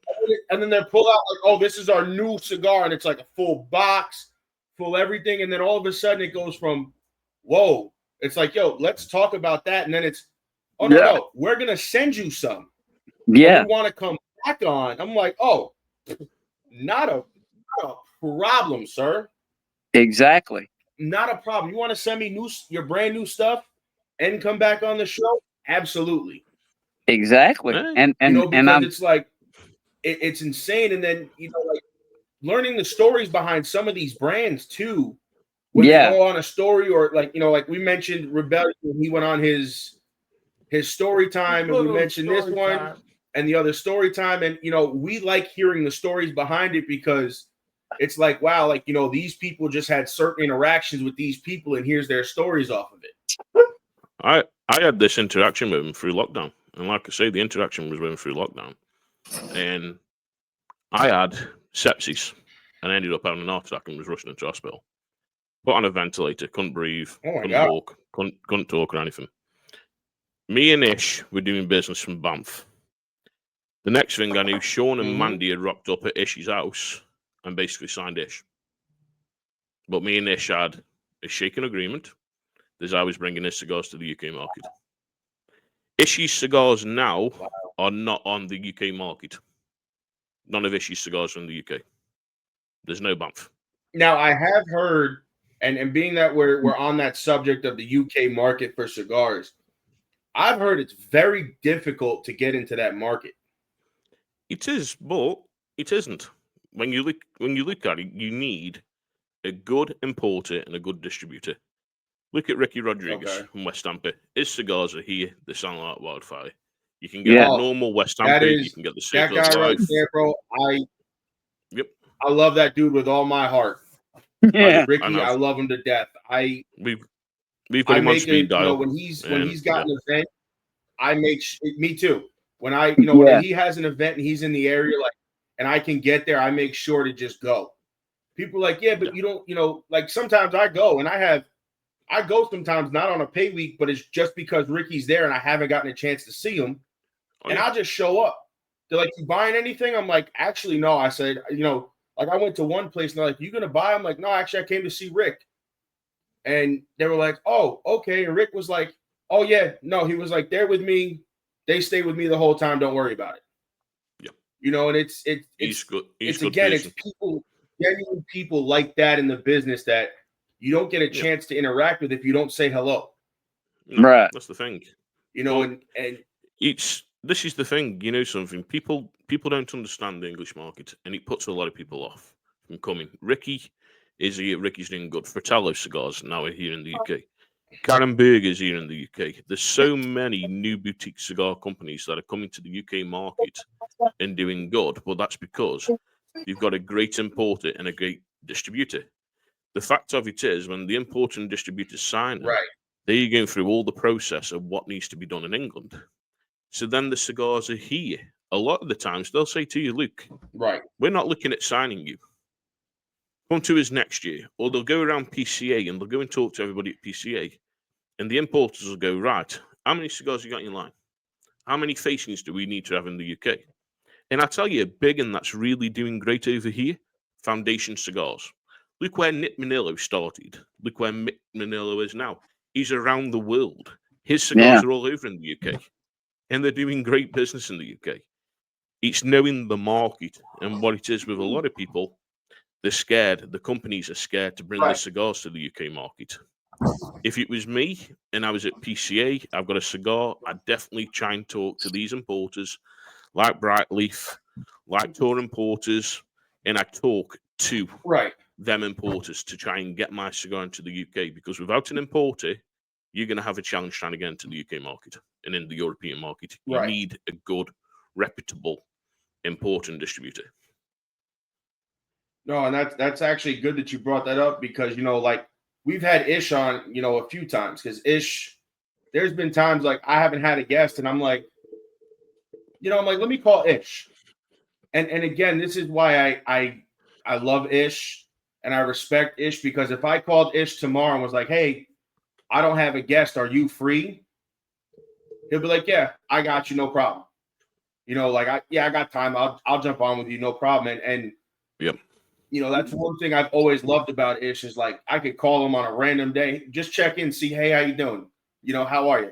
And then they pull out like, oh, this is our new cigar, and it's like a full box, full everything, and then all of a sudden it goes from, whoa, it's like, yo, let's talk about that, and then it's, oh no, we're gonna send you some. Yeah, we want to come back on. I'm like, oh, not a problem, sir. Exactly. Not a problem. You want to send me your brand new stuff and come back on the show? Absolutely. Exactly. And you know, because it's like it's insane. And then, you know, like learning the stories behind some of these brands too. When they go on a story, or like, you know, like we mentioned Rebellion, he went on his story time, and we mentioned this one and the other story time. And, you know, we like hearing the stories behind it, because it's like, wow, like, you know, these people just had certain interactions with these people, and here's their stories off of it. I had this interaction with him through lockdown, and like I say, the interaction was with him through lockdown, and I had sepsis and ended up having an heart attack and was rushed into hospital. Put on a ventilator, couldn't breathe, couldn't walk, couldn't talk or anything. Me and Ish were doing business from Banff. The next thing I knew, Sean and Mandy had rocked up at Ish's house and basically signed Ish. But me and Ish had a shaken agreement. There's I was bringing his cigars to the UK market. Ish's cigars now are not on the UK market. None of Ish's cigars are in the UK. There's no Banff. Now, I have heard, and being that we're on that subject of the UK market for cigars, I've heard it's very difficult to get into that market. It is, but it isn't. When you look at it, you need a good importer and a good distributor. Look at Ricky Rodriguez from West Tampa. His cigars are here. They sound like wildfire. You can get a normal West Tampa. You can get the that guy right there, bro. I love that dude with all my heart. Yeah, Ricky, I love him to death. We've got him on speed dial. You know, when he's got an event, I make me too. When when he has an event and he's in the area, like, and I can get there, I make sure to just go. People are like, yeah, but you don't, you know, like sometimes I go and I have I go sometimes not on a pay week, but it's just because Ricky's there and I haven't gotten a chance to see him. Oh, And yeah. I'll just show up. They're like, you buying anything? I'm like, actually, no. I said, like I went to one place and they're like, you going to buy? I'm like, no, actually, I came to see Rick. And they were like, oh, okay. And Rick was like, oh, yeah. No, he was like, they're with me. They stay with me the whole time. Don't worry about it. Yeah. And it's good. It's good again, person. it's people, genuine people like that in the business that you don't get a chance to interact with if you don't say hello. No, Right. That's the thing. And This is the thing. You know something? People don't understand the English market, and it puts a lot of people off from coming. Ricky is here. Ricky's doing good. Fratello Cigars now are here in the UK. Karen Berger's here in the UK. There's so many new boutique cigar companies that are coming to the UK market and doing good, but that's because you've got a great importer and a great distributor. The fact of it is, when the importer and distributors sign them, they're going through all the process of what needs to be done in England. So then the cigars are here. A lot of the times they'll say to you, Luke, we're not looking at signing you. Come to us next year. Or they'll go around PCA and they'll go and talk to everybody at PCA. And the importers will go, right, how many cigars you got in line? How many facings do we need to have in the UK? And I tell you, a big one that's really doing great over here, Foundation Cigars. Look where Nick Manillo started. Look where Mick Manillo is now. He's around the world. His cigars are all over in the UK. And they're doing great business in the UK. It's knowing the market and what it is with a lot of people. They're scared. The companies are scared to bring the cigars to the UK market. If it was me and I was at PCA, I've got a cigar, I'd definitely try and talk to these importers like Brightleaf, like Tour Importers, and I talk to them importers to try and get my cigar into the UK, because without an importer, you're going to have a challenge trying to get into the UK market and in the European market. You need a good, reputable importer and distributor. No, and that's actually good that you brought that up, because, like we've had Ish on, a few times, because Ish, there's been times like I haven't had a guest and I'm like, let me call Ish. And again, this is why I love Ish and I respect Ish, because if I called Ish tomorrow and was like, hey, I don't have a guest, are you free? He'll be like, yeah, I got you, no problem. I got time. I'll jump on with you, no problem. And that's one thing I've always loved about Ish is like I could call him on a random day, just check in, see, hey, how you doing? How are you?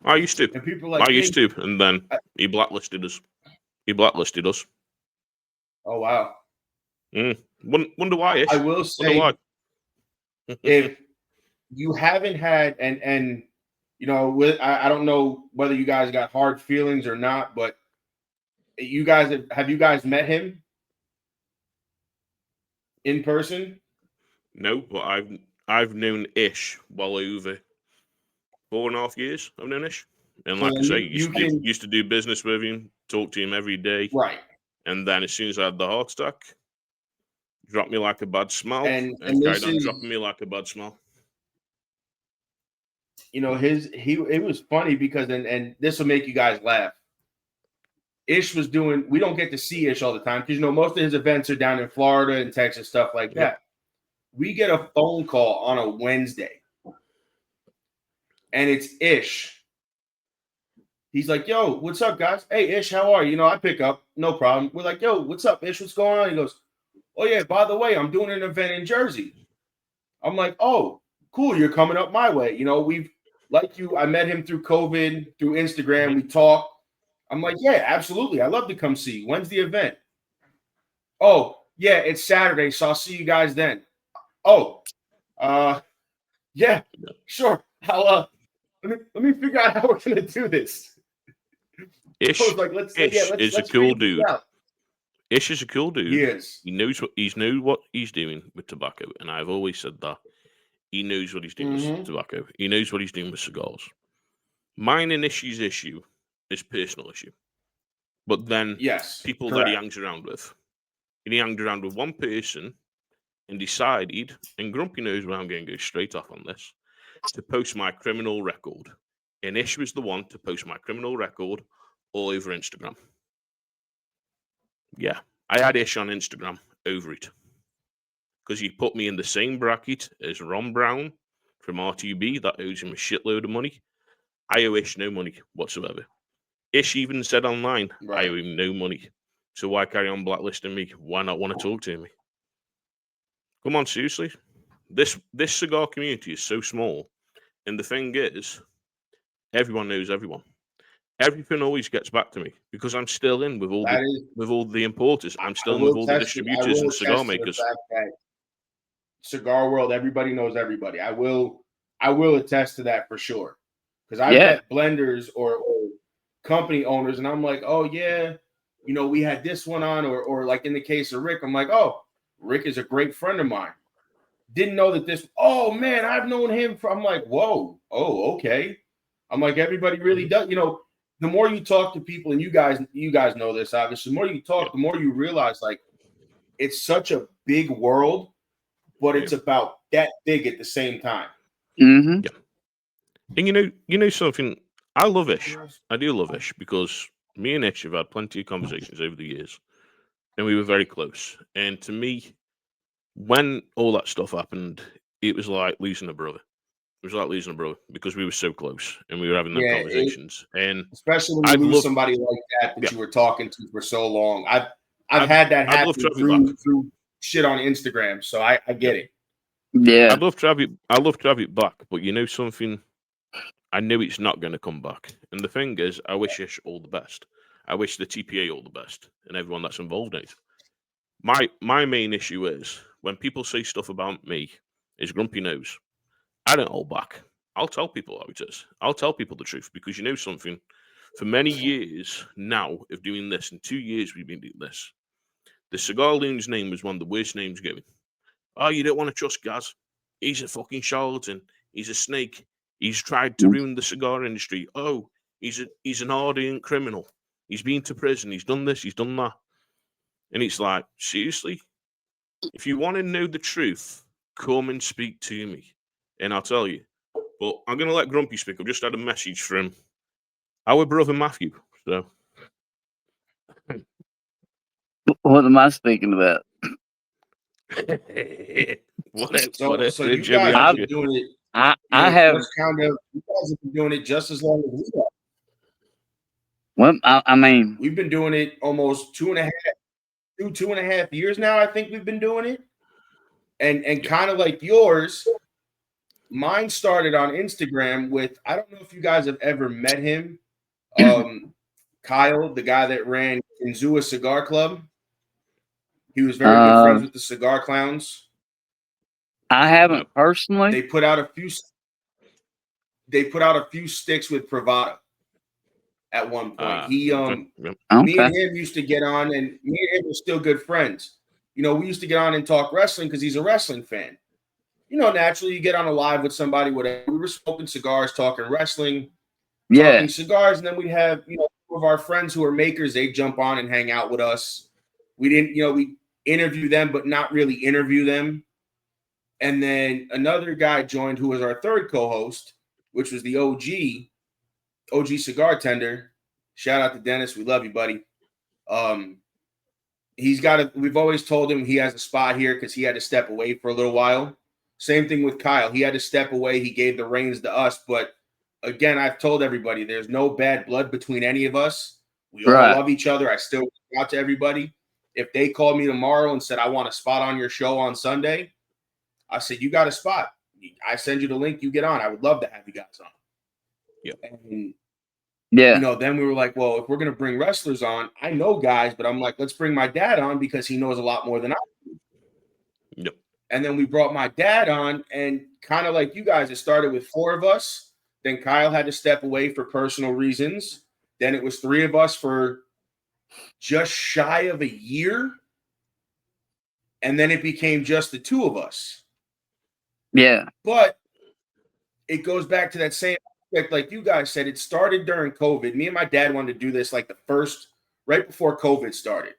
I used to. And people like, I used to, and then he blacklisted us. Oh wow. Wonder why? Ish? I will say, why. if you haven't had, and I don't know whether you guys got hard feelings or not, but you guys have you guys met him in person? No, but I've known Ish well over 4.5 years. I've known Ish, and So like I say, you used to do business with him, talk to him every day, and then as soon as I had the heart attack, dropped me like a bad smell, and carried on dropping me like a bad smell. It was funny because, and this will make you guys laugh. Ish was doing, we don't get to see Ish all the time because, most of his events are down in Florida and Texas, stuff like that. We get a phone call on a Wednesday and it's Ish. He's like, yo, what's up, guys? Hey, Ish, how are you? I pick up, no problem. We're like, yo, what's up, Ish? What's going on? He goes, oh, yeah, by the way, I'm doing an event in Jersey. I'm like, oh, cool. You're coming up my way. I met him through COVID, through Instagram. We talk. I'm like, yeah, absolutely. I'd love to come see you. When's the event? Oh, yeah, it's Saturday, so I'll see you guys then. Oh, yeah, sure. I'll let me figure out how we're gonna do this. Ish, let's is a cool dude. Ish is a cool dude. He is. He knows what he's doing with tobacco, and I've always said that. He knows what he's doing with tobacco. He knows what he's doing with cigars. Mine and Ish's issue is personal issue. But then people that he hangs around with. And he hanged around with one person and decided, and Grumpy knows where I'm going to go straight off on this, to post my criminal record. And Ish was the one to post my criminal record all over Instagram. Yeah, I had Ish on Instagram over it. Because he put me in the same bracket as Ron Brown, from RTB that owes him a shitload of money. I owe Ish no money whatsoever. Ish even said online, I owe him no money. So why carry on blacklisting me? Why not want to talk to me? Come on, seriously. This cigar community is so small. And the thing is, everyone knows everyone. Everything always gets back to me because I'm still in with all the importers. I'm still in with all the distributors and cigar makers. The fact that cigar world, everybody knows everybody. I will attest to that for sure. Because I've met blenders or company owners, and I'm like, oh yeah, you know, we had this one on, or like in the case of Rick, I'm like, oh, Rick is a great friend of mine. Didn't know that this. Oh man, I've known him from. I'm like, whoa, oh okay. I'm like, everybody really does. You know, the more you talk to people, and you guys know this, obviously, the more you talk, the more you realize like it's such a big world, but it's about that big at the same time. Mm-hmm. Yeah. And you know something, I love Ish. I do love Ish because me and Ish have had plenty of conversations over the years, and we were very close. And to me, when all that stuff happened, it was like losing a brother. It was like losing a brother because we were so close and we were having them conversations. And especially when you lose somebody like that you were talking to for so long. I've had that happen through shit on Instagram, so I get it. Yeah, I'd love to have it back, but you know something, I know it's not going to come back. And the thing is, I wish Ish all the best. I wish the TPA all the best and everyone that's involved in it. My main issue is when people say stuff about me, is Grumpy knows. I don't hold back. I'll tell people how it is. I'll tell people the truth because you know something. For many years now of doing this, in 2 years we've been doing this, the Cigar Loon's name was one of the worst names going. Oh, you don't want to trust Gaz. He's a fucking charlatan. He's a snake. He's tried to ruin the cigar industry. Oh, he's an ardent criminal. He's been to prison. He's done this. He's done that. And it's like, seriously? If you want to know the truth, come and speak to me. And I'll tell you. But I'm going to let Grumpy speak. I've just had a message from our brother Matthew. So, what am I speaking about? So you guys have been doing it. I have you guys have been doing it just as long as we have. Well, I mean, we've been doing it almost 2.5 years now. I think we've been doing it, and kind of like yours. Mine started on Instagram with, I don't know if you guys have ever met him, Kyle, the guy that ran Inzua Cigar Club. He was very good friends with the Cigar Clowns. I haven't personally. They put out a few sticks with Pravada at one point. Me and him used to get on, and me and him were still good friends. You know, we used to get on and talk wrestling because he's a wrestling fan. You know, naturally, you get on a live with somebody, whatever. We were smoking cigars, talking wrestling, talking cigars, and then we'd have, you know, two of our friends who are makers, they'd jump on and hang out with us. We didn't, you know, we interview them, but not really interview them. And then another guy joined who was our third co-host, which was the OG cigar tender. Shout out to Dennis. We love you, buddy. We've always told him he has a spot here because he had to step away for a little while. Same thing with Kyle. He had to step away. He gave the reins to us. But again, I've told everybody there's no bad blood between any of us. We all love each other. I still reach out to everybody. If they called me tomorrow and said, I want a spot on your show on Sunday, I said, you got a spot. I send you the link. You get on. I would love to have you guys on. Yeah. And, you know, then we were like, well, if we're going to bring wrestlers on, I know guys, but I'm like, let's bring my dad on because he knows a lot more than I do. Yep. And then we brought my dad on, and kind of like you guys, it started with 4 of us. Then Kyle had to step away for personal reasons. Then it was 3 of us for just shy of a year. And then it became just the 2 of us. Yeah. But it goes back to that same aspect, like you guys said, it started during COVID. Me and my dad wanted to do this like right before COVID started.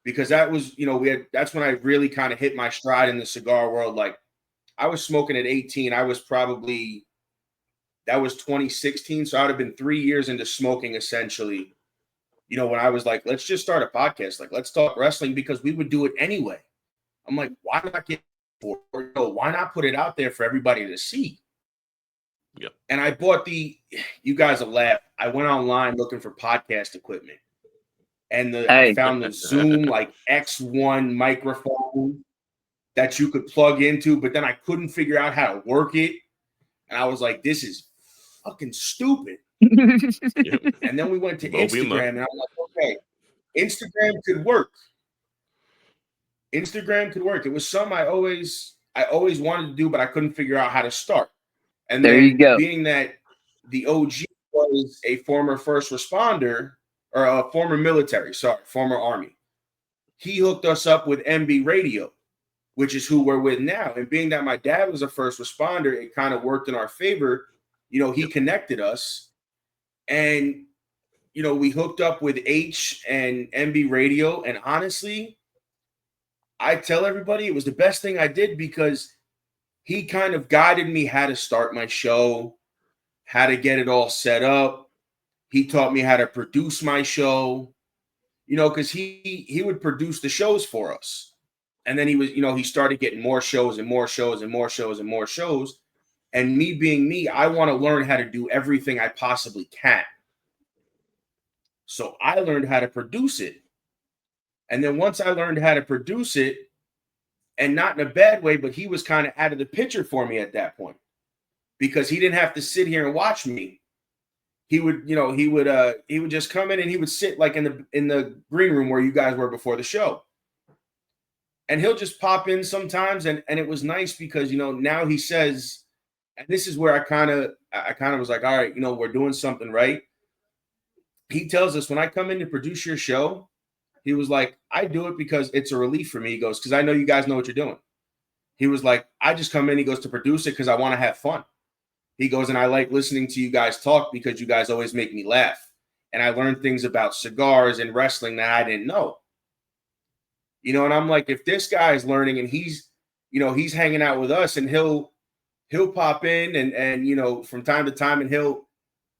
Because that was, you know, that's when I really kind of hit my stride in the cigar world. Like, I was smoking at 18. That was 2016. So I would have been 3 years into smoking, essentially. You know, when I was like, let's just start a podcast. Like, let's talk wrestling, because we would do it anyway. I'm like, why not get for, why not put it out there for everybody to see? Yep. And I bought you guys will laugh. I went online looking for podcast equipment, and I found the Zoom like X1 microphone that you could plug into, but then I couldn't figure out how to work it. And I was like, this is fucking stupid. Yep. And then we went to Instagram, and I'm like, okay, Instagram could work. Instagram could work. It was something I always wanted to do, but I couldn't figure out how to start. And there then you go. Being that the OG was a former first responder or a former military, former Army, he hooked us up with MB Radio, which is who we're with now. And being that my dad was a first responder, it kind of worked in our favor. He connected us, and we hooked up with H and MB Radio. And honestly, I tell everybody it was the best thing I did, because he kind of guided me how to start my show, how to get it all set up. He taught me how to produce my show, because he would produce the shows for us. And then he started getting more shows and more shows and more shows and more shows. And me being me, I want to learn how to do everything I possibly can. So I learned how to produce it. And then once I learned how to produce it, and not in a bad way, but he was kind of out of the picture for me at that point, because he didn't have to sit here and watch me. He would just come in, and he would sit like in the green room where you guys were before the show. And he'll just pop in sometimes. And it was nice because, now he says, and this is where I kind of was like, all right, we're doing something right. He tells us, when I come in to produce your show, he was like, I do it because it's a relief for me. He goes, because I know you guys know what you're doing. He was like, I just come in, he goes, to produce it because I want to have fun. He goes, and I like listening to you guys talk because you guys always make me laugh. And I learned things about cigars and wrestling that I didn't know. And I'm like, if this guy is learning and he's hanging out with us, and he'll pop in and from time to time, and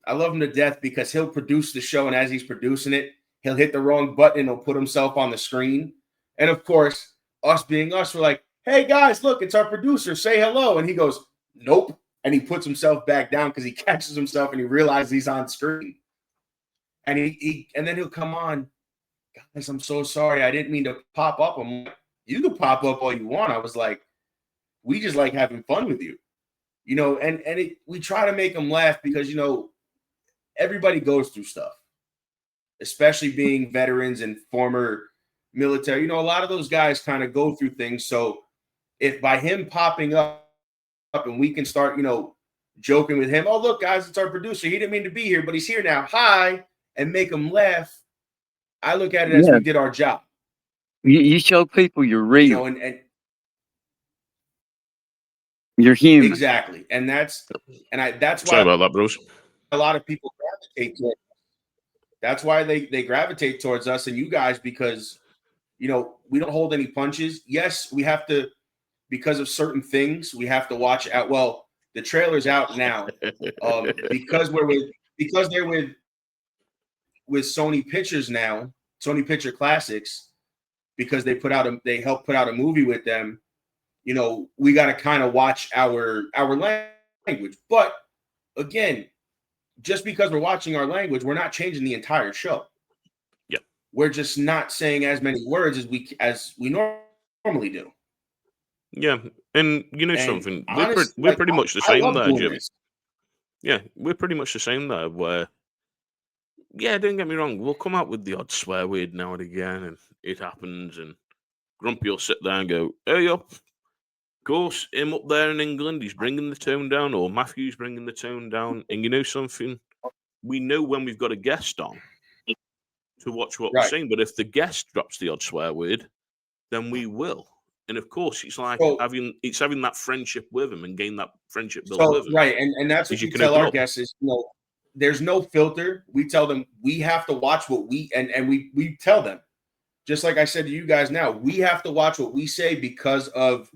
I love him to death because he'll produce the show. And as he's producing it, he'll hit the wrong button and he'll put himself on the screen. And of course, us being us, we're like, hey guys, look, it's our producer. Say hello. And he goes, nope. And he puts himself back down because he catches himself and he realizes he's on screen. And and then he'll come on. Guys, I'm so sorry. I didn't mean to pop up. I'm like, you can pop up all you want. I was like, we just like having fun with you. We try to make them laugh because, everybody goes through stuff, especially being veterans and former military. A lot of those guys kind of go through things. So if by him popping up and we can start, joking with him, oh, look, guys, it's our producer. He didn't mean to be here, but he's here now. Hi, and make them laugh. I look at it as we did our job. You show people you're real. And you're human. Exactly. And that's why Sorry about that, bros. A lot of people gravitate to it. That's why they gravitate towards us and you guys, because we don't hold any punches. Yes, we have to, because of certain things, we have to watch out. Well, the trailer's out now. Because they're with Sony Pictures now, Sony Picture Classics, because they helped put out a movie with them. We got to kind of watch our language. But again, just because we're watching our language, we're not changing the entire show. Yeah, we're just not saying as many words as we normally do. Yeah, and something, honest, we're pretty much the same there, Jim. This. Yeah, we're pretty much the same there. Where, yeah, don't get me wrong, we'll come out with the odd swear word now and again, and it happens, and Grumpy will sit there and go, hey up. Of course, him up there in England, he's bringing the tone down, or Matthew's bringing the tone down. And you know something? We know when we've got a guest on to watch what we're saying. But if the guest drops the odd swear word, then we will. And of course, it's like having that friendship with him and gain that friendship built with him. Right, and that's what you tell our guests is, there's no filter. We tell them we have to watch what we tell them. Just like I said to you guys now, we have to watch what we say because of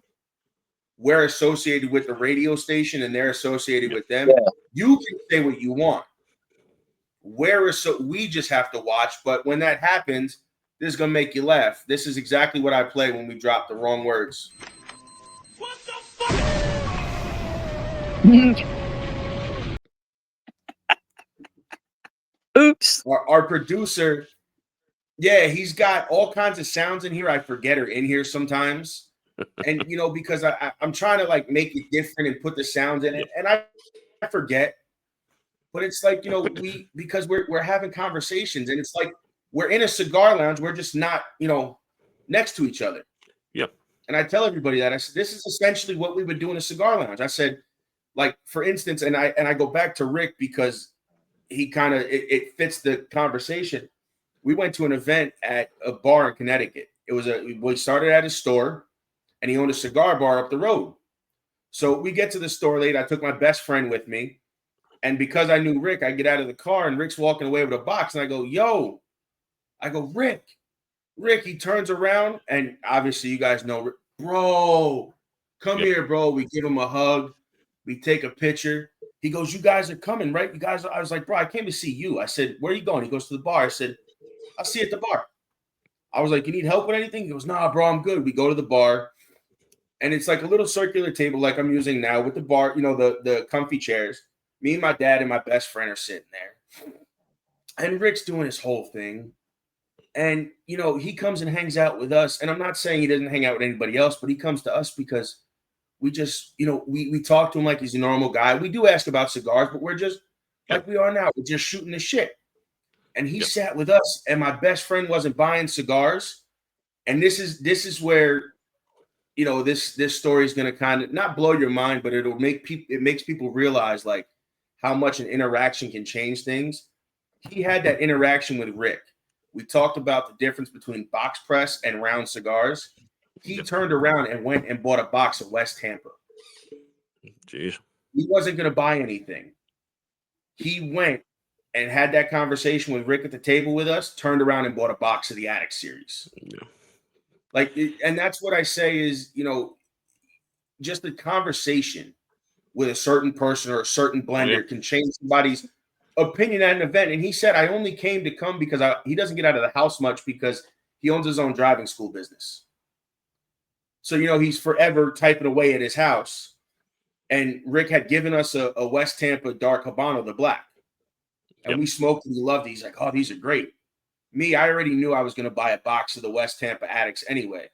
we're associated with the radio station and they're associated with them. Yeah. You can say what you want. We just have to watch. But when that happens, this is going to make you laugh. This is exactly what I play when we drop the wrong words. Oops. Our producer, yeah, he's got all kinds of sounds in here. I forget are in here sometimes. And, you know, because I'm trying to like make it different and put the sounds in it. And I forget. But it's like, you know, because we're having conversations and it's like we're in a cigar lounge. We're just not, you know, next to each other. Yep. And I tell everybody that I said, this is essentially what we would do in a cigar lounge. I said, like, for instance, and I go back to Rick because he kind of it fits the conversation. We went to an event at a bar in Connecticut. We started at his store and he owned a cigar bar up the road. So we get to the store late. I took my best friend with me. And because I knew Rick, I get out of the car and Rick's walking away with a box. And I go, Rick. He turns around and obviously you guys know, bro, come here, bro. We give him a hug. We take a picture. He goes, you guys are coming, right? You guys, I was like, bro, I came to see you. I said, where are you going? He goes to the bar. I said, I'll see you at the bar. I was like, you need help with anything? He goes, nah, bro, I'm good. We go to the bar. And it's like a little circular table like I'm using now with the bar, you know, the comfy chairs. Me and my dad and my best friend are sitting there. And Rick's doing his whole thing. And, you know, he comes and hangs out with us. And I'm not saying he doesn't hang out with anybody else, but he comes to us because we just, you know, we talk to him like he's a normal guy. We do ask about cigars, but we're just like we are now. We're just shooting the shit. And he sat with us, and my best friend wasn't buying cigars. And this is where, you know, this story is going to kind of not blow your mind, but it makes people realize like how much an interaction can change things. He had that interaction with Rick. We talked about the difference between box press and round cigars. He turned around and went and bought a box of West Tampa. Jeez. He wasn't going to buy anything. He went and had that conversation with Rick at the table with us, turned around and bought a box of the Attic series. Yeah. Like, and that's what I say is, you know, just the conversation with a certain person or a certain blender can change somebody's opinion at an event. And he said, I only came to come because he doesn't get out of the house much because he owns his own driving school business. So, you know, he's forever typing away at his house. And Rick had given us a West Tampa Dark Habano, the black. And we smoked and we loved it. He's like, oh, these are great. Me, I already knew I was going to buy a box of the West Tampa Addicts anyway.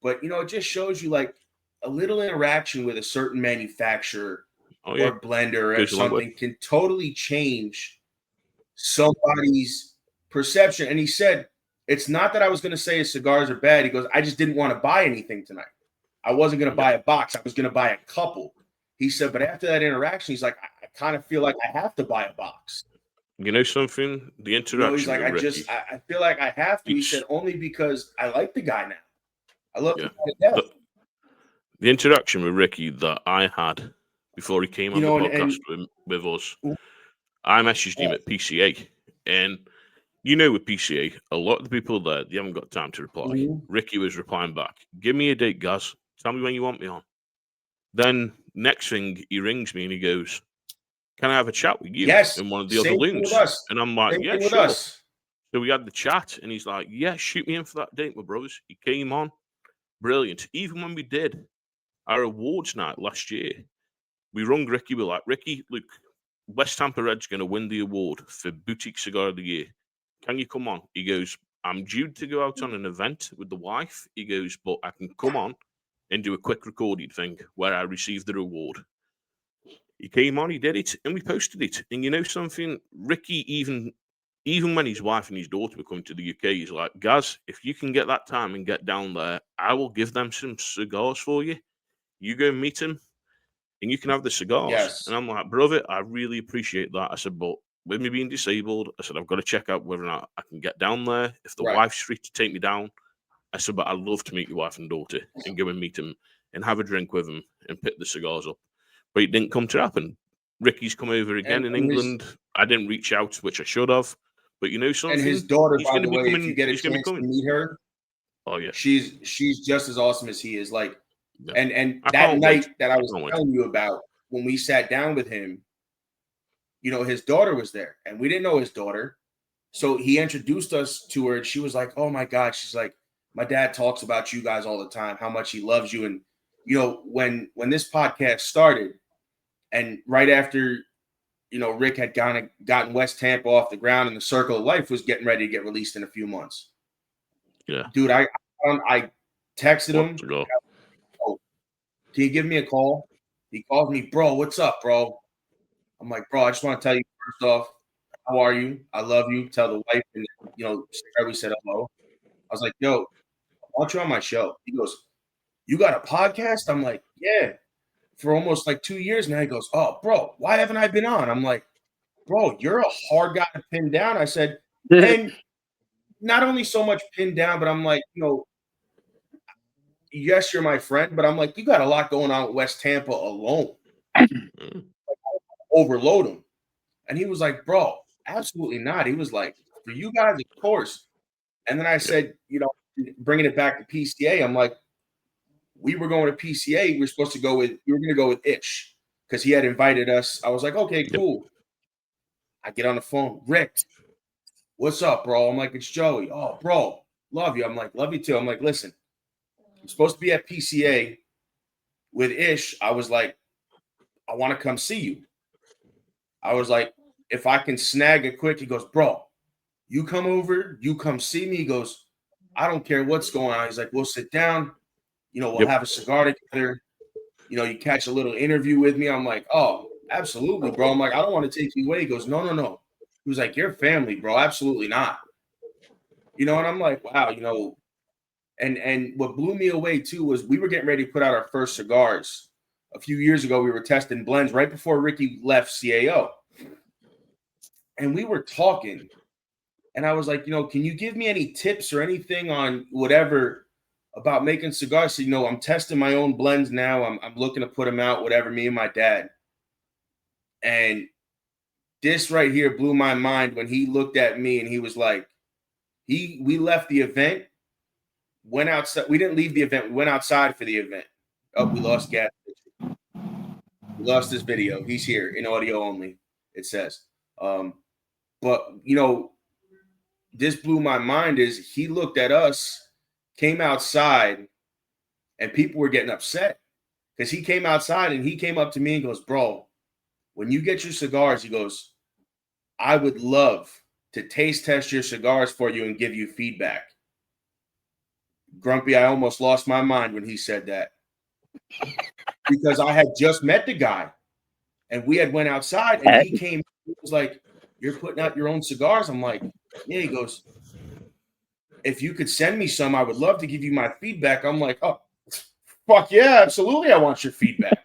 But, you know, it just shows you like a little interaction with a certain manufacturer or blender or something can totally change somebody's perception. And he said, it's not that I was going to say his cigars are bad. He goes, I just didn't want to buy anything tonight. I wasn't going to buy a box. I was going to buy a couple. He said, but after that interaction, he's like, I kind of feel like I have to buy a box. You know something? The interaction. He's like, I feel like I have to. He said, only because I like the guy now. I love the guy to death. The interaction with Ricky that I had before he came on the podcast with us, I messaged him at PCA. And, you know, with PCA, a lot of the people there, they haven't got time to reply. Ricky was replying back, give me a date, Gaz. Tell me when you want me on. Then, next thing, he rings me and he goes, can I have a chat with you in one of the other loons? And I'm like, yeah, sure. So we had the chat, and he's like, yeah, shoot me in for that date, my brothers. He came on. Brilliant. Even when we did our awards night last year, we rung Ricky. We're like, Ricky, look, West Tampa Red's going to win the award for Boutique Cigar of the Year. Can you come on? He goes, I'm due to go out on an event with the wife. He goes, but I can come on and do a quick recorded thing where I received the reward. He came on, he did it, and we posted it. And you know something? Ricky, even when his wife and his daughter were coming to the UK, he's like, Gaz, if you can get that time and get down there, I will give them some cigars for you. You go and meet them, and you can have the cigars. Yes. And I'm like, brother, I really appreciate that. I said, but with me being disabled, I said, I've got to check out whether or not I can get down there. If the wife's free to take me down, I said, but I'd love to meet your wife and daughter and go and meet them and have a drink with them and pick the cigars up. But it didn't come to happen. Ricky's come over again in England. I didn't reach out, which I should have. But you know something? And his daughter, by the way, if you get a chance to meet her, oh yeah, she's just as awesome as he is. Like, and that night that I was telling you about, when we sat down with him, you know, his daughter was there, and we didn't know his daughter, so he introduced us to her, and she was like, "Oh my God," she's like, "My dad talks about you guys all the time, how much he loves you, and when this podcast started, and right after, Rick had gotten West Tampa off the ground, and the Circle of Life was getting ready to get released in a few months. Yeah, dude, I texted him. Cigar. Oh, can you give me a call? He called me, bro. What's up, bro? I'm like, bro, I just want to tell you first off, how are you? I love you. Tell the wife, and we said hello. I was like, yo, I want you on my show. He goes, you got a podcast? I'm like, yeah, for almost like 2 years now. He goes, oh, bro, why haven't I been on? I'm like, bro, you're a hard guy to pin down. I said, and not only so much pinned down, but I'm like, yes, you're my friend, but I'm like, you got a lot going on with West Tampa alone. Overload him. And he was like, bro, absolutely not. He was like, for you guys, of course. And then I said, bringing it back to PCA, I'm like, we were going to PCA. We were going to go with Ish because he had invited us. I was like, okay, cool. I get on the phone. Rick, what's up, bro? I'm like, it's Joey. Oh, bro, love you. I'm like, love you too. I'm like, listen, I'm supposed to be at PCA with Ish. I was like, I want to come see you. I was like, if I can snag it quick. He goes, bro, you come over, you come see me. He goes, I don't care what's going on. He's like, we'll sit down. We'll have a cigar together. You catch a little interview with me. I'm like, oh, absolutely, bro. I'm like, I don't want to take you away. He goes, no. He was like, you're family, bro. Absolutely not. And I'm like, wow, and what blew me away too was we were getting ready to put out our first cigars. A few years ago, we were testing blends right before Ricky left CAO. And we were talking, and I was like, can you give me any tips or anything on whatever about making cigars? So, I'm testing my own blends now. I'm looking to put them out, whatever, me and my dad. And this right here blew my mind when he looked at me and he was like, we left the event, went outside. We didn't leave the event. We went outside for the event. Oh, we lost Gaz. We lost this video. He's here in audio only, it says. But, this blew my mind is he looked at us, came outside, and people were getting upset because he came outside and he came up to me and goes, bro, when you get your cigars, he goes, I would love to taste test your cigars for you and give you feedback. Grumpy, I almost lost my mind when he said that because I had just met the guy and we had went outside and he came, he was like, you're putting out your own cigars? I'm like, yeah. He goes, if you could send me some, I would love to give you my feedback. I'm like, oh, fuck yeah, absolutely. I want your feedback.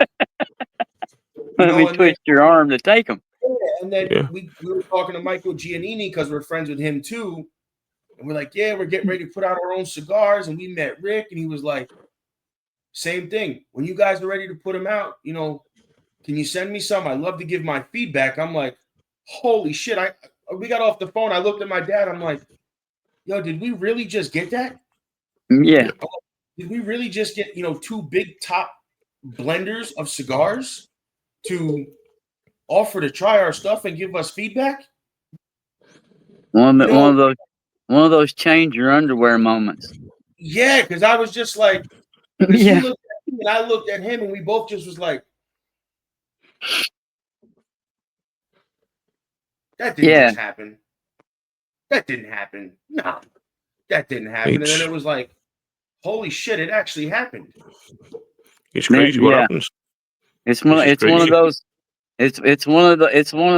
Let me twist your arm to take them. Yeah, and then we were talking to Michael Giannini because we're friends with him too. And we're like, yeah, we're getting ready to put out our own cigars. And we met Rick and he was like, same thing. When you guys are ready to put them out, can you send me some? I'd love to give my feedback. I'm like, holy shit. We got off the phone. I looked at my dad. I'm like, yo, did we really just get that? Yeah. Did we really just get, two big top blenders of cigars to offer to try our stuff and give us feedback? One of those change your underwear moments. Yeah, because I was just like, yeah. He looked at me and I looked at him and we both just was like, that didn't just happen. That didn't happen. No, that didn't happen. And then it was like, holy shit, it actually happened. It's crazy what happens. It's one of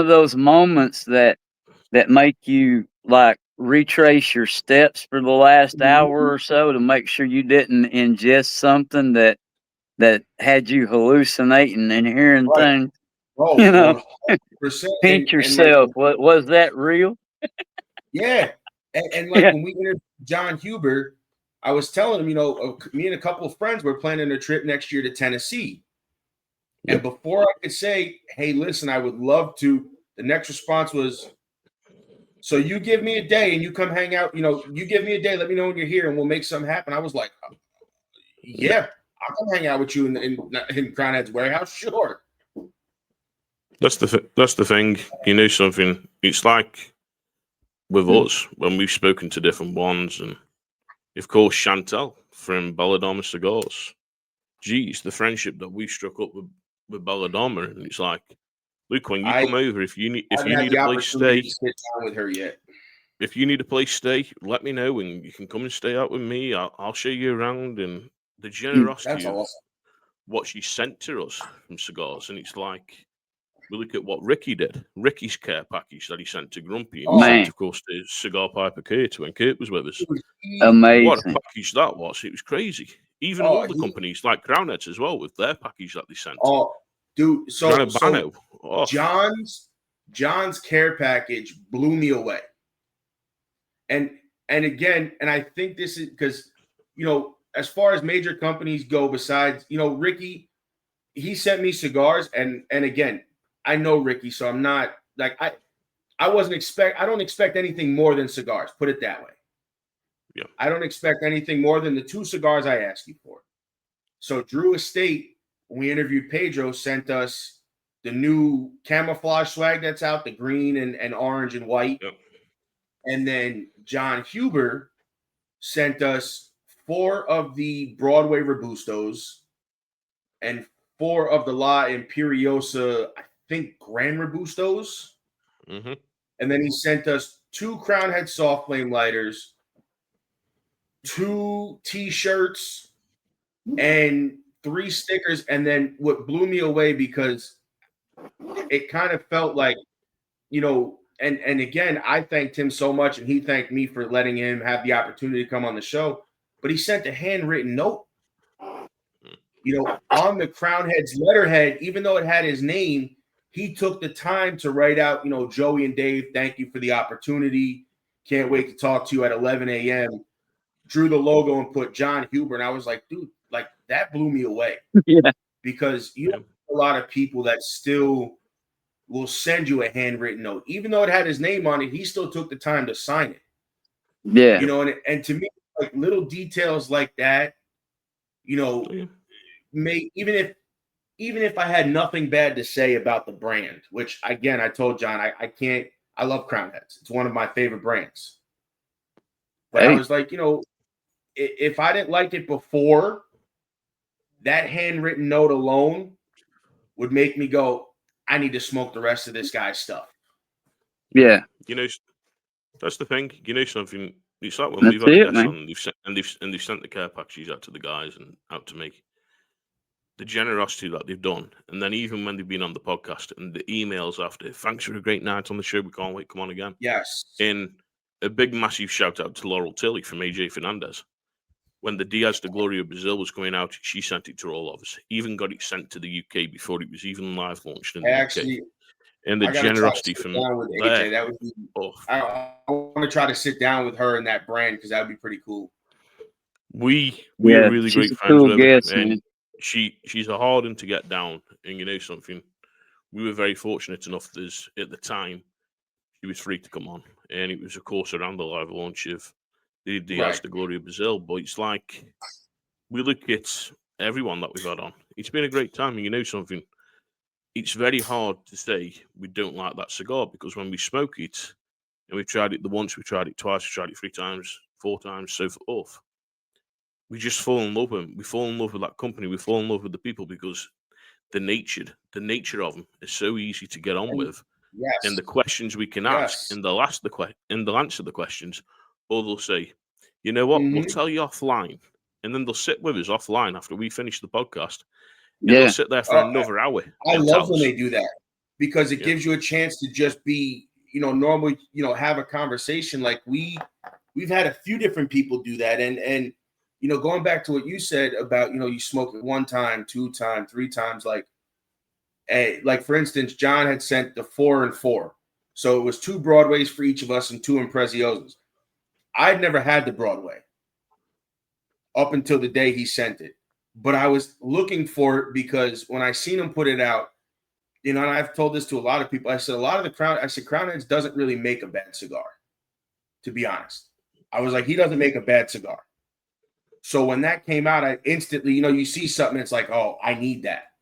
those moments that make you like retrace your steps for the last hour or so to make sure you didn't ingest something that had you hallucinating and hearing things. Oh, 100%. Pinch yourself. What was that real? Yeah. And like when we interviewed John Huber, I was telling him, me and a couple of friends were planning a trip next year to Tennessee. And before I could say, hey, listen, I would love to, the next response was, so you give me a day and you come hang out, you give me a day, let me know when you're here and we'll make something happen. I was like, yeah, I'll come hang out with you in Crown Head's warehouse. Sure. That's the thing. Something. It's like with us when we've spoken to different ones, and of course Chantel from Belladonna Cigars. geez, the friendship that we struck up with Belladonna, and it's like, look, when you come over, if you need a place to stay, sit down with her yet. if you need a place to stay, let me know, and you can come and stay out with me. I'll show you around, and the generosity of what she sent to us from cigars, and it's like, we look at what Ricky did. Ricky's care package that he sent to Grumpy, and he sent, of course, the cigar piper Kurt when Kurt was with us. Amazing. What a package that was! It was crazy. Even all the companies like Crown Heads as well with their package that they sent. Oh, dude! So John's care package blew me away. And again, and I think this is because, you know, as far as major companies go, besides, you know, Ricky, he sent me cigars, and again, I know Ricky, so I'm not like I don't expect anything more than cigars. Put it that way. Yeah. I don't expect anything more than the 2 cigars I asked you for. So Drew Estate, when we interviewed Pedro, sent us the new camouflage swag that's out, the green and orange and white. Yep. And then John Huber sent us 4 of the Broadway Robustos and 4 of the La Imperiosa, I think, Grand Robustos. Mm-hmm. And then he sent us 2 Crown Head soft flame lighters, 2 T-shirts, and 3 stickers. And then what blew me away, because it kind of felt like, you know, and again, I thanked him so much, and he thanked me for letting him have the opportunity to come on the show. But he sent a handwritten note, you know, on the Crown Head's letterhead. Even though it had his name, he took the time to write out, you know, Joey and Dave, thank you for the opportunity. Can't wait to talk to you at 11 a.m. Drew the logo and put John Huber. And I was like, dude, like, that blew me away. Yeah. Because you have a lot of people that still will send you a handwritten note. Even though it had his name on it, he still took the time to sign it. Yeah. You know, and to me, like, little details like that, you know, may even if I had nothing bad to say about the brand, which again, I told John, I love Crown Heads. It's one of my favorite brands. But I was like, you know, if I didn't like it before, that handwritten note alone would make me go, I need to smoke the rest of this guy's stuff. Yeah. You know, that's the thing. You know something? It's like when we've had a guest on, they've sent the care packages out to the guys and out to me. The generosity that they've done, and then even when they've been on the podcast and the emails after, thanks for a great night on the show. We can't wait. Come on again. Yes. And a big, massive shout out to Laurel Tilly from AJ Fernandez. When the Diaz de Gloria Brazil was going out, she sent it to all of us. Even got it sent to the UK before it was even live launched in the UK. And the generosity from there. That would be, I want to try to sit down with her and that brand, because that would be pretty cool. We are really great friends with her, and she's a hard one to get down. And you know something, we were very fortunate enough that at the time she was free to come on, and it was of course around the live launch of the Diaz de Gloria Brazil. But it's like, we look at everyone that we've had on. It's been a great time, and you know something, it's very hard to say we don't like that cigar, because when we smoke it, and we've tried it the once, we've tried it twice, we've tried it 3 times, 4 times, so forth, we just fall in love with them. We fall in love with that company. We fall in love with the people, because the nature of them is so easy to get on with. Yes. And the questions we can ask, and they'll answer the questions, or they'll say, you know what, we'll tell you offline. And then they'll sit with us offline after we finish the podcast. And they'll sit there for another hour. I love when they do that, because it gives you a chance to just be, you know, normally, you know, have a conversation. Like we've had a few different people do that. And, you know, going back to what you said about, you know, you smoke it 1 time, 2 times, 3 times, like for instance, John had sent the 4 and 4. So it was 2 Broadways for each of us and 2 Impreziosas. I'd never had the Broadway up until the day he sent it, but I was looking for it, because when I seen him put it out, you know, and I've told this to a lot of people, I said, Crown Heads doesn't really make a bad cigar, to be honest. I was like, he doesn't make a bad cigar. So when that came out, I instantly, you know, you see something, it's like, oh, I need that.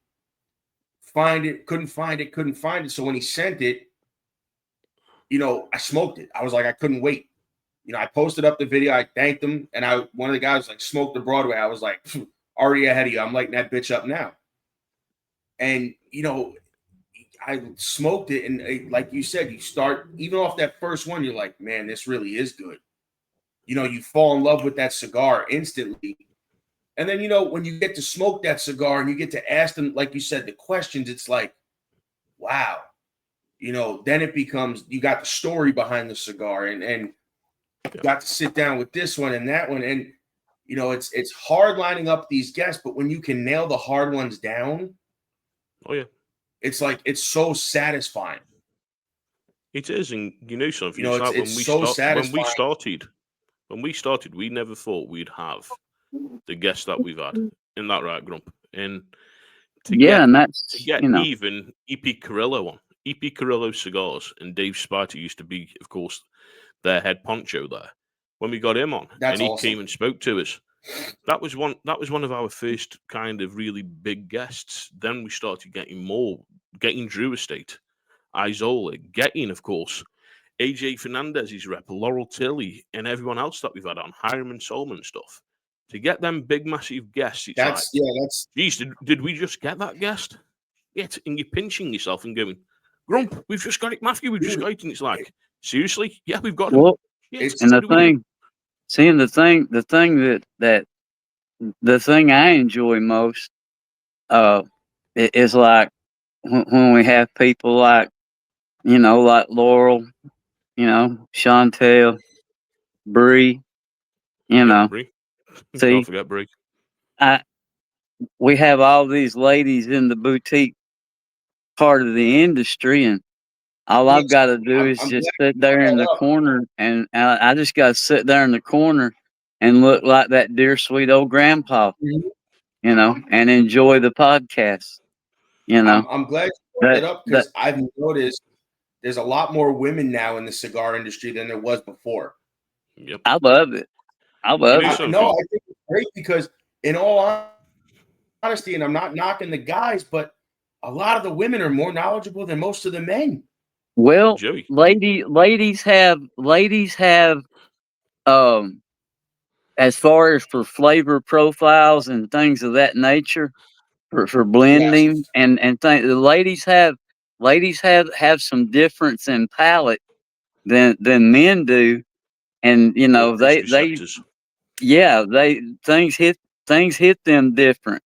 Couldn't find it. So when he sent it, you know, I smoked it. I was like, I couldn't wait. You know, I posted up the video. I thanked him, and one of the guys was like, smoke the Broadway. I was like, already ahead of you. I'm lighting that bitch up now. And, you know, I smoked it. And like you said, you start, even off that first one, you're like, man, this really is good. You know, you fall in love with that cigar instantly. And then, you know, when you get to smoke that cigar and you get to ask them, like you said, the questions, it's like, wow. You know, then it becomes, you got the story behind the cigar and you got to sit down with this one and that one. And, you know, it's hard lining up these guests, but when you can nail the hard ones down, oh yeah, it's like, it's so satisfying. It is. And you know something, You know, it's like it's so satisfying. when we started, we never thought we'd have the guests that we've had. In that right, Grump? And to get you know, even EP Carrillo on. EP Carrillo Cigars and Dave Spiter used to be, of course, their head poncho there. When we got him on, That's and he awesome. came and spoke to us, that was one of our first kind of really big guests. Then we started getting Drew Estate, Isola, getting, of course, AJ Fernandez's rep, Laurel Tilley, and everyone else that we've had on, Hiram and Solomon stuff. To get them big, massive guests, it's that's geez, did we just get that guest? Yet, and you're pinching yourself and going, Grump, we've just got it, Matthew, we've just got it. And it's like, seriously? Yeah, we've got it. well, Yes, and the thing I enjoy most, is like when we have people like, you know, like Laurel, you know, Chantel, Bree, you know, Bree. see, Don't forget Bree. we have all these ladies in the boutique part of the industry, and all I've got to do is just sit there in the corner, and I just got to sit there in the corner and look like that dear sweet old grandpa, you know, and enjoy the podcast. You know, I'm glad you brought that up because I've noticed there's a lot more women now in the cigar industry than there was before. Yep. I love it. I love it. No, I think it's great because in all honesty, and I'm not knocking the guys, but a lot of the women are more knowledgeable than most of the men. Well, Joey. ladies have as far as for flavor profiles and things of that nature, for blending Yes. and things, the ladies have some difference in palate than men do, and you know they things hit them different.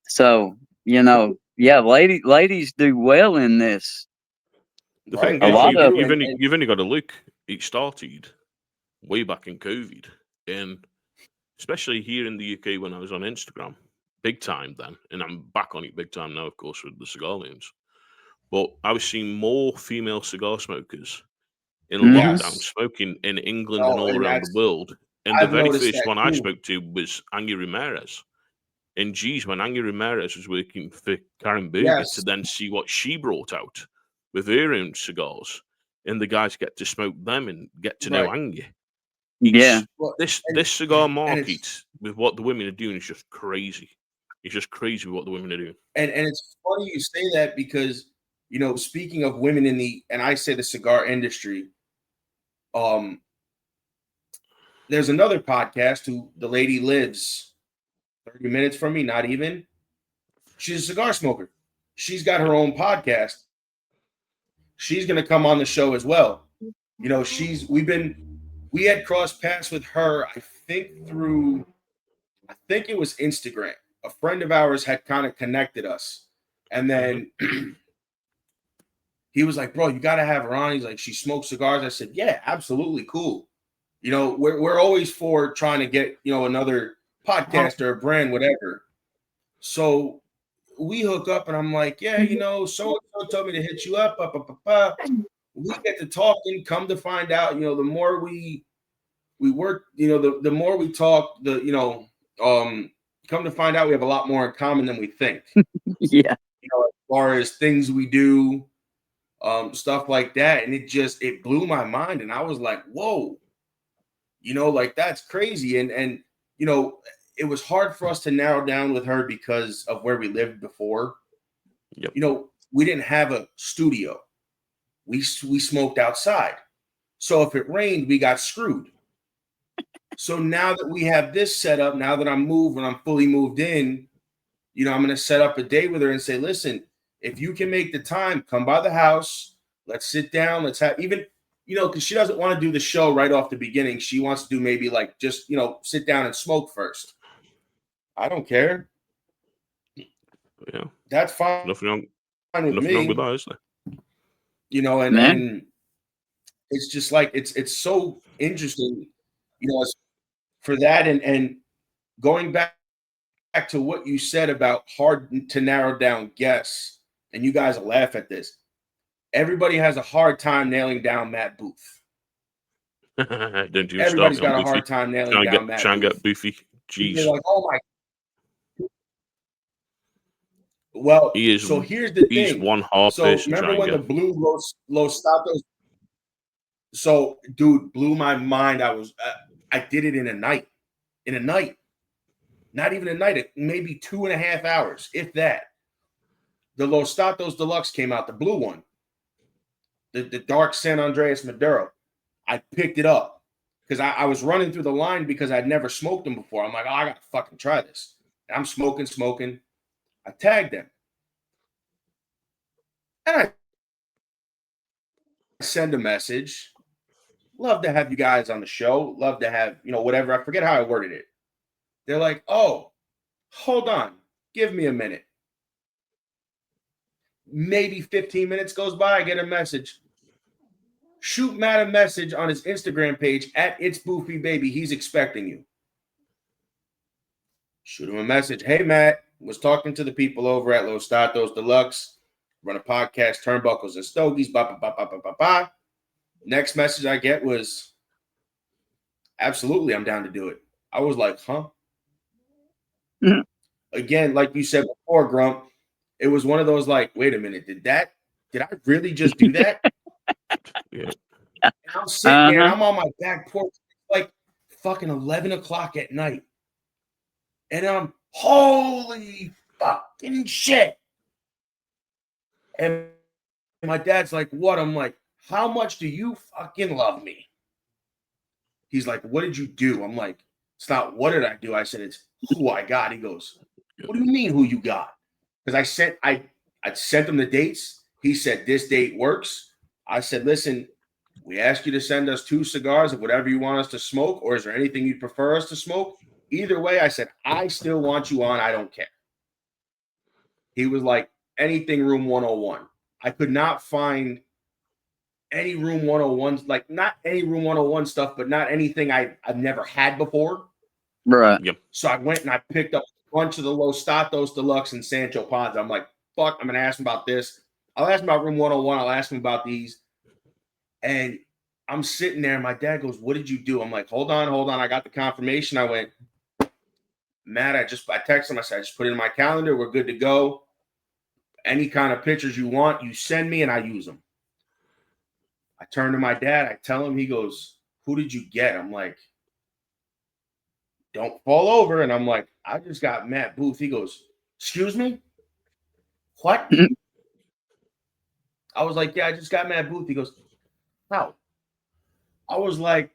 So you know, yeah, ladies do well in this. The thing A is, lot of you've only got to look. It started way back in COVID, and especially here in the UK when I was on Instagram, big time then, and I'm back on it big time now, of course, with the cigar loons. But I was seeing more female cigar smokers in lockdown smoking in England and all around the world. And the very first one I spoke to was Anya Ramirez. And geez, when Anya Ramirez was working for Karen Berger to then see what she brought out with her own cigars, and the guys get to smoke them and get to know Anya. This cigar market with what the women are doing is just crazy. It's just crazy what the women are doing. And it's funny you say that because, you know, speaking of women in and I say the cigar industry, there's another podcast who the lady lives 30 minutes from me, not even. She's a cigar smoker. She's got her own podcast. She's going to come on the show as well. You know, we had crossed paths with her, I think it was Instagram. A friend of ours had kind of connected us. And then he was like, bro, you got to have her on. He's like, she smokes cigars. I said, yeah, absolutely. Cool. You know, we're always for trying to get, you know, another podcast or a brand, whatever. So we hook up and I'm like, yeah, you know, so-and-so told me to hit you up. We get to talking, come to find out, you know, the more we work, you know, the more we talk, come to find out we have a lot more in common than we think. Yeah. You know, as far as things we do, stuff like that. And it blew my mind. And I was like, whoa, you know, like that's crazy. And, you know, it was hard for us to narrow down with her because of where we lived before. Yep. You know, we didn't have a studio. We smoked outside. So if it rained, we got screwed. So now that we have this set up, now that I'm moved and I'm fully moved in, I'm going to set up a day with her and say, listen, if you can make the time, come by the house. Let's sit down. Let's have even, because she doesn't want to do the show right off the beginning. She wants to do maybe like just, sit down and smoke first. I don't care. Yeah. That's fine. Nothing with me. wrong with that, is there? And it's just like it's so interesting, for that and going back to what you said about hard to narrow down guests, and you guys will laugh at this. Everybody has a hard time nailing down Matt Booth. Don't you Everybody's start got a Boofy. hard time nailing down Matt Try and Booth. get Boofy. Jeez. You're like, oh my. Well, so here's the thing. He's one hard person. Remember when the blue Los Statos? So, dude, blew my mind. I did it in a night. Not even a night, maybe 2.5 hours, if that. The Los Statos Deluxe came out, the blue one. The dark San Andreas Maduro. I picked it up because I was running through the line because I'd never smoked them before. I'm like, I got to fucking try this. And I'm smoking. I tagged them. And I send a message. Love to have you guys on the show. Love to have, whatever. I forget how I worded it. They're like, oh, hold on. Give me a minute. Maybe 15 minutes goes by. I get a message. Shoot Matt a message on his Instagram page at It's Boofy Baby. He's expecting you. Shoot him a message. Hey, Matt. Was talking to the people over at Los Statos Deluxe. Run a podcast, Turnbuckles and Stogies. Next message I get was, absolutely, I'm down to do it. I was like, huh? Mm-hmm. Again, like you said before, Grump, it was one of those like, wait a minute, did I really just do that? Yeah. And I'm sitting there, and I'm on my back porch, like fucking 11 o'clock at night. And I'm, holy fucking shit. And my dad's like, what? I'm like, how much do you fucking love me? He's like, what did you do? I'm like, it's not what did I do? I said, it's who I got. He goes, what do you mean who you got? Because I sent him the dates. He said, this date works. I said, listen, we asked you to send us 2 cigars of whatever you want us to smoke, or is there anything you'd prefer us to smoke? Either way, I said, I still want you on. I don't care. He was like, anything room 101. I could not find any room 101s, like not any room 101 stuff, but not anything I've never had before. Right. Yep. So I went and I picked up a bunch of the Los Statos Deluxe and Sancho Panza. I'm like, fuck, I'm going to ask him about this. I'll ask him about room 101. I'll ask him about these. And I'm sitting there and my dad goes, what did you do? I'm like, hold on. I got the confirmation. I went, Matt, I texted him. I said, I just put it in my calendar. We're good to go. Any kind of pictures you want, you send me and I use them. I turn to my dad. I tell him, he goes, who did you get? I'm like, don't fall over. And I'm like, I just got Matt Booth. He goes, excuse me? What? I was like, yeah, I just got Matt Booth. He goes, how? I was like,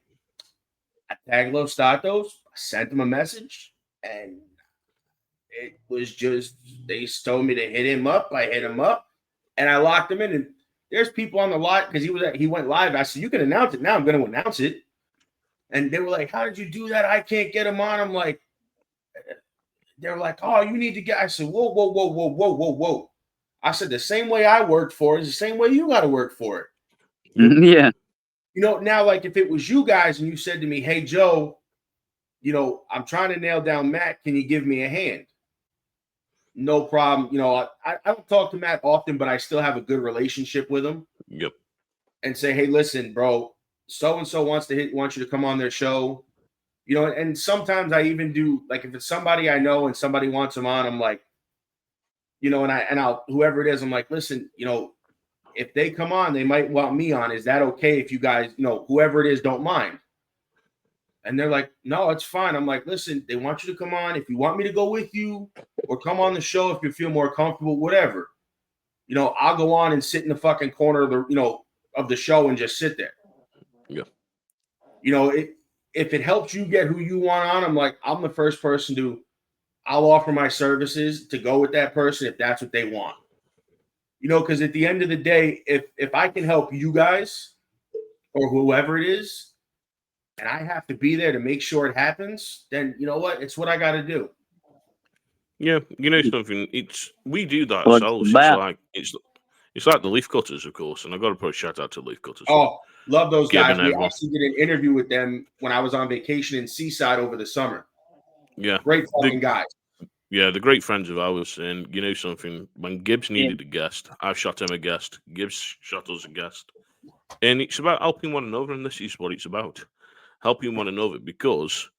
I tagged Los Statos. I sent him a message. And it was just, they told me to hit him up. I hit him up. And I locked him in. And there's people on the lot because he went live. I said, you can announce it now. I'm going to announce it. And they were like, how did you do that? I can't get him on. I'm like, they were like, oh, you need to get. I said, whoa. I said, the same way I worked for it is the same way you got to work for it. Yeah. Now, like if it was you guys and you said to me, hey, Joe, I'm trying to nail down Matt. Can you give me a hand? No problem. I don't talk to Matt often, but I still have a good relationship with him. Yep. And say, hey, listen, bro, so-and-so wants you to come on their show. And sometimes I even do, like if it's somebody I know and somebody wants them on, I'm like, and I'll whoever it is, I'm like, listen, if they come on, they might want me on. Is that okay if you guys, whoever it is, don't mind? And they're like, no, it's fine. I'm like, listen, they want you to come on. If you want me to go with you or come on the show, if you feel more comfortable, whatever, I'll go on and sit in the fucking corner of the, of the show and just sit there. Yeah. if it helps you get who you want on, I'm the first person I'll offer my services to go with that person if that's what they want. Because at the end of the day, if I can help you guys or whoever it is, and I have to be there to make sure it happens, then you know what? It's what I got to do. Yeah, something. We do that What's ourselves. about? It's like the leaf cutters, of course, and I got to put a shout out to leaf cutters. Oh, love those Gib guys. and We everyone. actually did an interview with them when I was on vacation in Seaside over the summer. Yeah, great fucking guys. Yeah, they're great friends of ours, and something. When Gibbs needed a guest, I shot him a guest. Gibbs shot us a guest, and it's about helping one another, and this is what it's about: helping one another. Because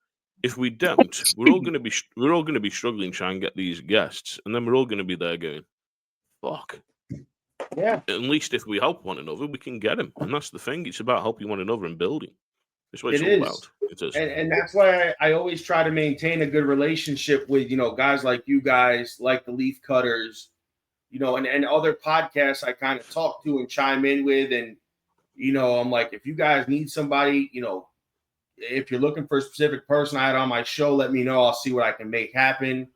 if we don't, we're all going to be struggling trying to get these guests, and then we're all going to be there going, "Fuck." Yeah. At least if we help one another, we can get them, and that's the thing. It's about helping one another and building. That's what it's all about. It is. And that's why I always try to maintain a good relationship with, guys like you guys, like the Leaf Cutters, and other podcasts I kind of talk to and chime in with. And, I'm like, if you guys need somebody, if you're looking for a specific person I had on my show, let me know. I'll see what I can make happen.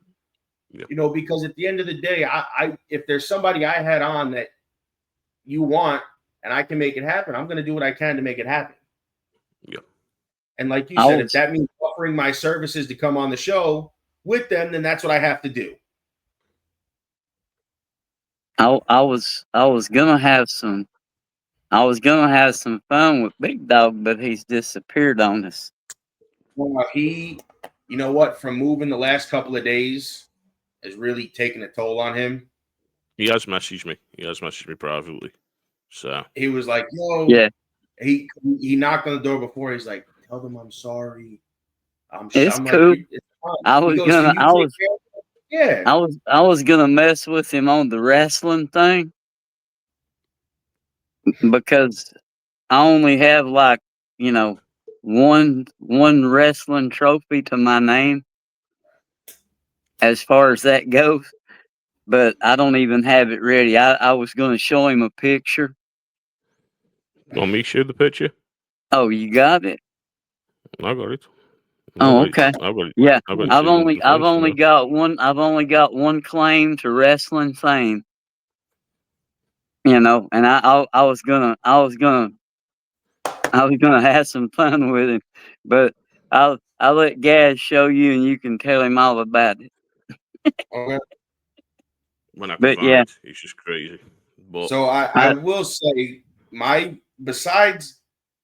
Yep. Because at the end of the day, I if there's somebody I had on that you want and I can make it happen, I'm going to do what I can to make it happen. Yeah. And like you said, if that means offering my services to come on the show with them, then that's what I have to do. I was gonna have some fun with Big Dog, but he's disappeared on us. Well, you know what? From moving the last couple of days has really taken a toll on him. He has messaged me. He has messaged me privately. So he was like, "Yo, yeah." He knocked on the door before. He's like, "Tell them I'm sorry." It's I'm cool. Like, it's I was gonna mess with him on the wrestling thing because I only have one wrestling trophy to my name as far as that goes, but I don't even have it ready. I was gonna show him a picture. Want me to show the picture? Oh, you got it? I got it. Okay. Yeah, I've only got one claim to wrestling fame. And I was gonna have some fun with him, but I'll let Gaz show you, and you can tell him all about it. Okay. When I can find it, it's just crazy. But so I will say, besides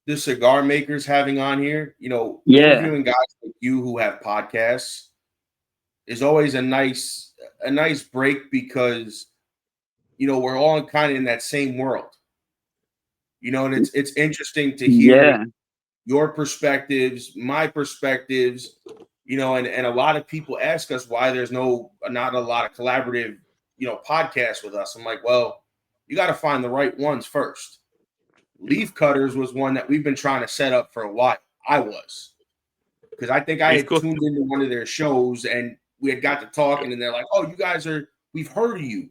the cigar makers having on here, interviewing guys like you who have podcasts is always a nice break because we're all kind of in that same world. And it's interesting to hear your perspectives, my perspectives, and a lot of people ask us why there's not a lot of collaborative, podcasts with us. I'm like, well, you got to find the right ones first. Leaf Cutters was one that we've been trying to set up for a while. I was, because I think I had tuned into one of their shows and we had got to talking, and they're like, "Oh, you guys we've heard of you."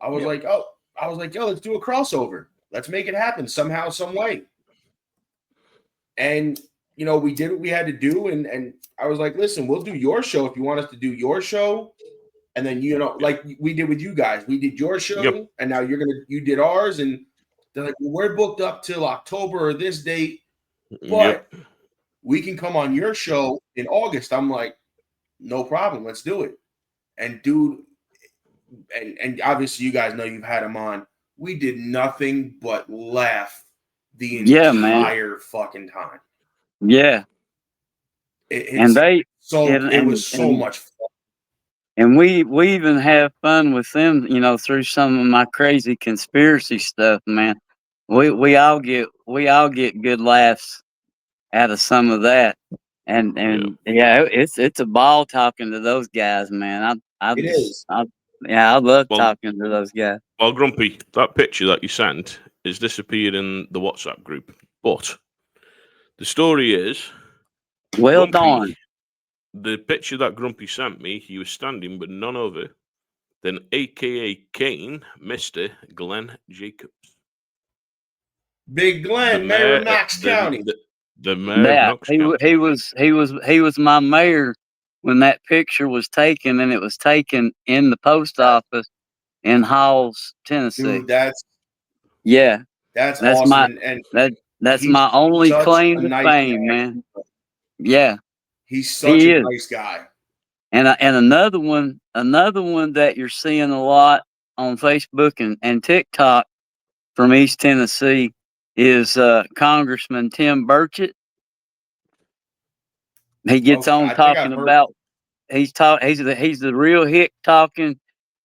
I was like, "Oh, yo, let's do a crossover. Let's make it happen somehow, some way." And we did what we had to do, and I was like, "Listen, we'll do your show if you want us to do your show." And then like we did with you guys, we did your show, and now you did ours, and they're like, well, we're booked up till October or this date, but we can come on your show in August. I'm like, no problem, let's do it. And dude, and obviously you guys know you've had him on. We did nothing but laugh the entire fucking time. Yeah. It was so much fun. And we even have fun with them, through some of my crazy conspiracy stuff, man. We all get good laughs out of some of that. And it's a ball talking to those guys, man. I love talking to those guys. Well, Grumpy, that picture that you sent is disappeared in the WhatsApp group. But the story is, well done. The picture that Grumpy sent me, he was standing with none other than AKA Kane, Mr. Glenn Jacobs. Big Glenn, Mayor of Knox County. The mayor of Knox County. He was my mayor when that picture was taken, and it was taken in the post office in Halls, Tennessee. Dude, that's that's awesome. That's he's my only such claim a to nice fame, guy. man. Yeah, He's such he a is. nice guy. And another one that you're seeing a lot on Facebook and TikTok from East Tennessee is Congressman Tim Burchett. He gets on talking about he's the real hick talking,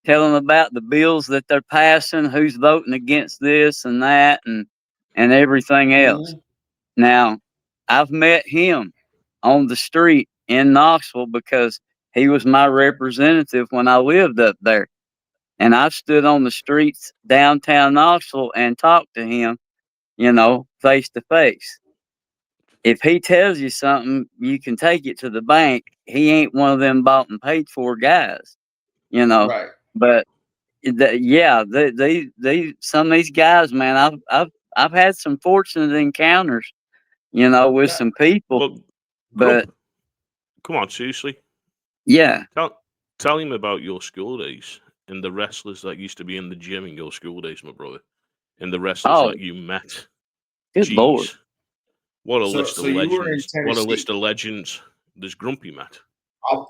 telling about the bills that they're passing, who's voting against this and that and everything else. Mm-hmm. Now, I've met him on the street in Knoxville because he was my representative when I lived up there. And I've stood on the streets downtown Knoxville and talked to him, face to face. If he tells you something, you can take it to the bank. He ain't one of them bought and paid for guys, Right. But some of these guys, man, I've had some fortunate encounters, with some people. But come on, seriously. Yeah. Tell him about your school days and the wrestlers that used to be in the gym in your school days, my brother, and the wrestlers that you met. Good Lord. What a list of you were in legends. Tennessee. What a list of legends this Grumpy met.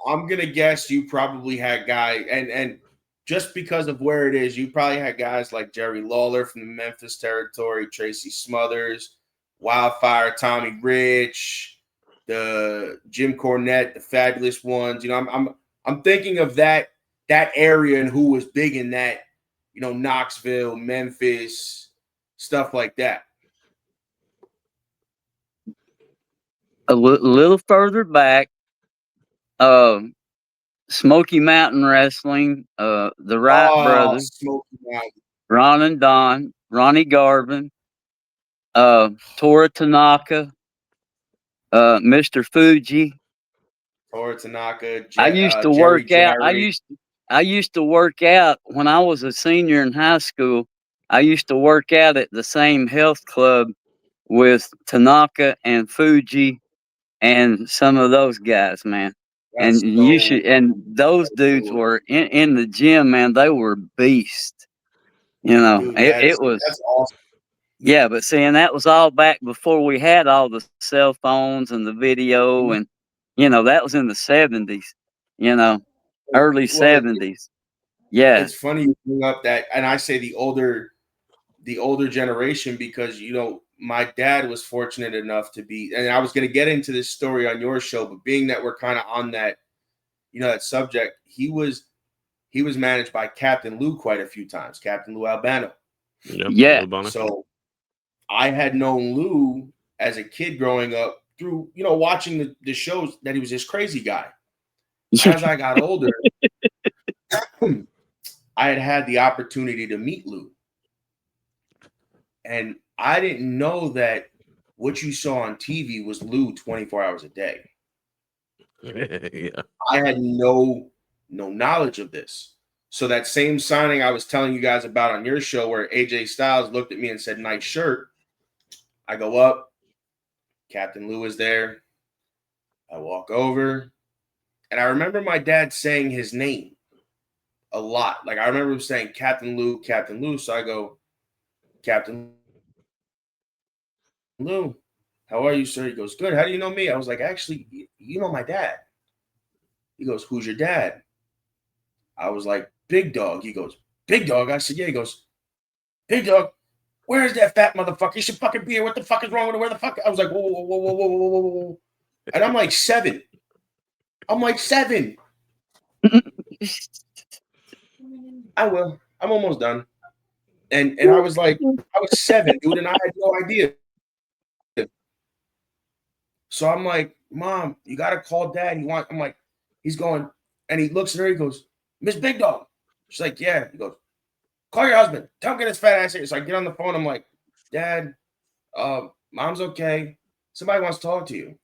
I'm going to guess you probably had guys, and just because of where it is, you probably had guys like Jerry Lawler from the Memphis territory, Tracy Smothers, Wildfire, Tommy Rich, the Jim Cornette, the Fabulous Ones. I'm thinking of that area and who was big in that, Knoxville, Memphis, stuff like that. A little further back, Smoky Mountain Wrestling, the Wright brothers, Smoky Mountain. Ron and Don, Ronnie Garvin, Tora Tanaka, Mr. Fuji. Tora Tanaka. I used to work out. I used to work out when I was a senior in high school. I used to work out at the same health club with Tanaka and Fuji and some of those guys, man. And those dudes were in the gym, man. They were beasts. Dude, it was. That's awesome. Yeah, but seeing that was all back before we had all the cell phones and the video, and that was in the 70s. Early 70s. Yeah, it's funny you bring up that, and I say the older generation because my dad was fortunate enough to be, and I was going to get into this story on your show, but being that we're kind of on that, that subject, he was managed by Captain Lou quite a few times, Captain Lou Albano. Yeah. So I had known Lou as a kid growing up through, watching the shows that he was this crazy guy. As I got older, I had the opportunity to meet Lou. And I didn't know that what you saw on TV was Lou 24 hours a day. Yeah. I had no knowledge of this. So that same signing I was telling you guys about on your show where AJ Styles looked at me and said, "Nice shirt." I go up. Captain Lou is there. I walk over. And I remember my dad saying his name a lot. Like I remember him saying Captain Lou, Captain Lou. So I go, "Captain Lou, how are you, sir?" He goes, "Good. How do you know me?" I was like, "Actually, you know my dad." He goes, "Who's your dad?" I was like, "Big Dog." He goes, "Big Dog?" I said, "Yeah." He goes, "Big Dog, where's that fat motherfucker? He should fucking be here. What the fuck is wrong with him? Where the fuck?" I was like, whoa, whoa, whoa, whoa, whoa, whoa, whoa, whoa. And I'm like 7. I will. I'm almost done. And I was like, I was 7, dude, and I had no idea. So I'm like, "Mom, you gotta call Dad. I'm like, he's going, and he looks at her, he goes, "Miss Big Dog." She's like, "Yeah." He goes, "Call your husband. Tell him get his fat ass here." So I get on the phone. I'm like, "Dad, Mom's okay. Somebody wants to talk to you."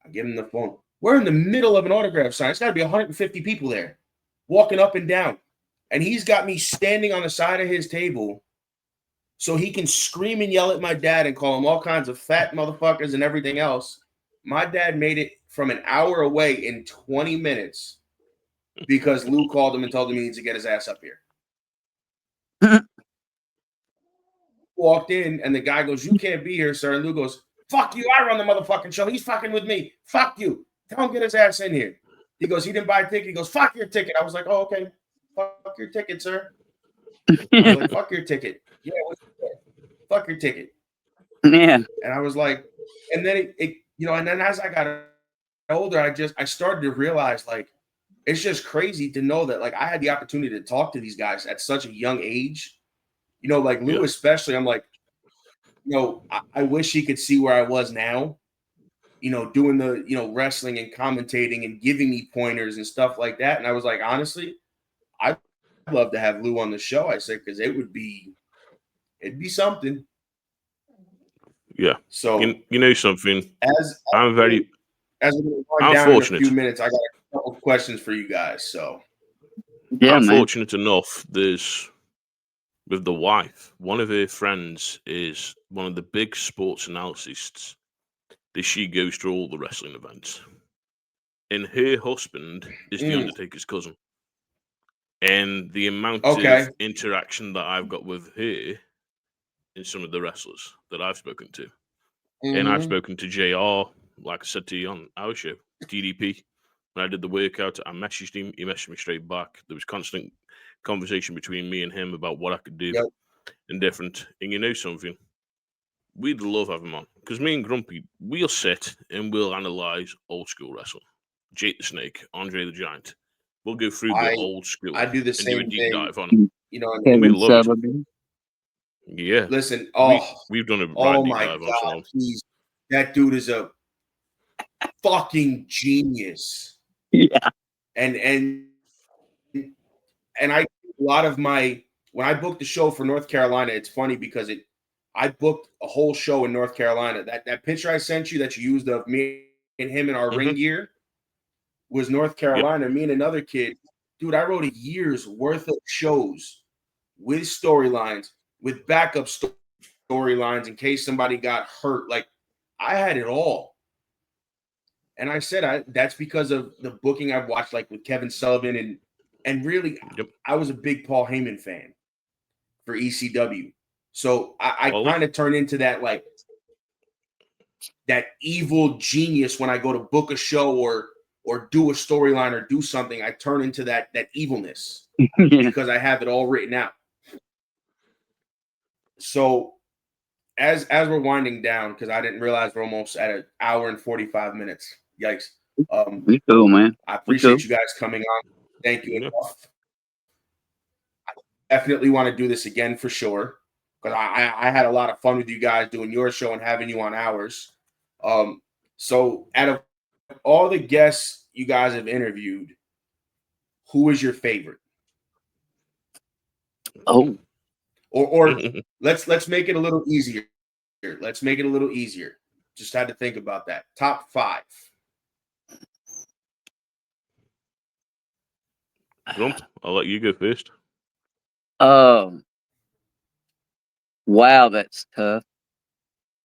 I give him the phone. We're in the middle of an autograph sign. It's got to be 150 people there, walking up and down. And he's got me standing on the side of his table so he can scream and yell at my dad and call him all kinds of fat motherfuckers and everything else. My dad made it from an hour away in 20 minutes because Lou called him and told him he needs to get his ass up here. Walked in and the guy goes, "You can't be here, sir." And Lou goes, "Fuck you, I run the motherfucking show. He's fucking with me. Fuck you. Tell him get his ass in here." He goes, "He didn't buy a ticket." He goes, "Fuck your ticket." I was like, "Oh, okay. Fuck your ticket, sir." I was like, "Fuck your ticket." Yeah, fuck your ticket. Yeah. And I was like, and then it and then as I got older, I started to realize, like, it's just crazy to know that, like, I had the opportunity to talk to these guys at such a young age. Like Lou, especially, I'm like, I wish he could see where I was now, doing the, wrestling and commentating and giving me pointers and stuff like that. And I was like, honestly, I'd love to have Lou on the show. I said, because it'd be something. Yeah. So you know something. As we're going to wind down in a few minutes, I got a couple of questions for you guys. So yeah, I'm man. fortunate enough. There's with the wife, one of her friends is one of the big sports analysts. That she goes to all the wrestling events, and her husband is the Undertaker's cousin. And the amount of interaction that I've got with her and some of the wrestlers that I've spoken to. And I've spoken to JR, like I said to you on our show, DDP. When I did the workout, I messaged him. He messaged me straight back. There was constant conversation between me and him about what I could do and different. And you know something? We'd love having him on. Because me and Grumpy, we'll sit and we'll analyze old school wrestling. Jake the Snake, Andre the Giant. We'll go through the old school. I do the same and do a deep thing. dive on it. And we love it. Yeah. Listen, we've done a oh deep my dive God, on please. That dude is a fucking genius. Yeah. And I a lot of my when I booked the show for North Carolina, it's funny because I booked a whole show in North Carolina. That picture I sent you that you used of me and him in our ring gear was North Carolina. Me and another kid, dude, I wrote a year's worth of shows with storylines, with backup storylines in case somebody got hurt. Like, I had it all. And I said that's because of the booking I've watched, like with Kevin Sullivan and really, I was a big Paul Heyman fan for ECW. So I kind of turn into that, like, that evil genius when I go to book a show or do a storyline or do something. I turn into that evilness because I have it all written out. So as we're winding down, because I didn't realize we're almost at an hour and 45 minutes. Yikes. We cool, man. I appreciate you guys coming on. Thank you. I definitely want to do this again for sure. Because I had a lot of fun with you guys doing your show and having you on ours. So out of all the guests you guys have interviewed, who is your favorite? Oh. Or let's make it a little easier. Let's make it a little easier. Just had to think about that. Top 5. Grump, I'll let you go first. Wow, that's tough.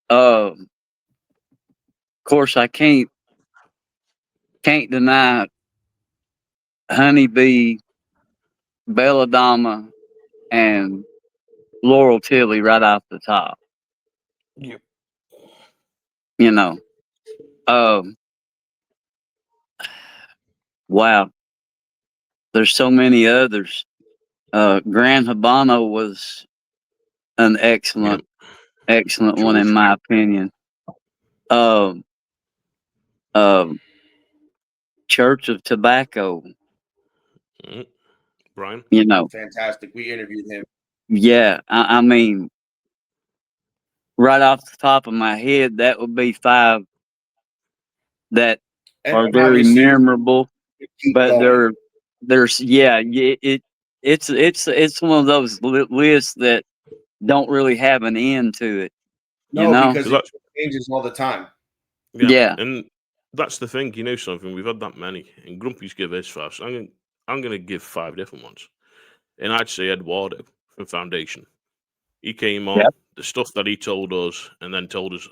Of course, I can't deny Honeybee, Belladonna, and Laurel Tilly right off the top. Yep. Wow. There's so many others. Gran Habano was an excellent one in my opinion. Church of Tobacco. Brian? Fantastic. We interviewed him. Yeah, I mean, right off the top of my head, that would be 5 that are very memorable. But it's one of those lists that don't really have an end to it. Because it changes all the time. Yeah. And that's the thing, something, we've had that many, and Grumpy's give his 5, so I'm going to give 5 different ones. And I'd say Eduardo from Foundation. He came on, the stuff that he told us and then told us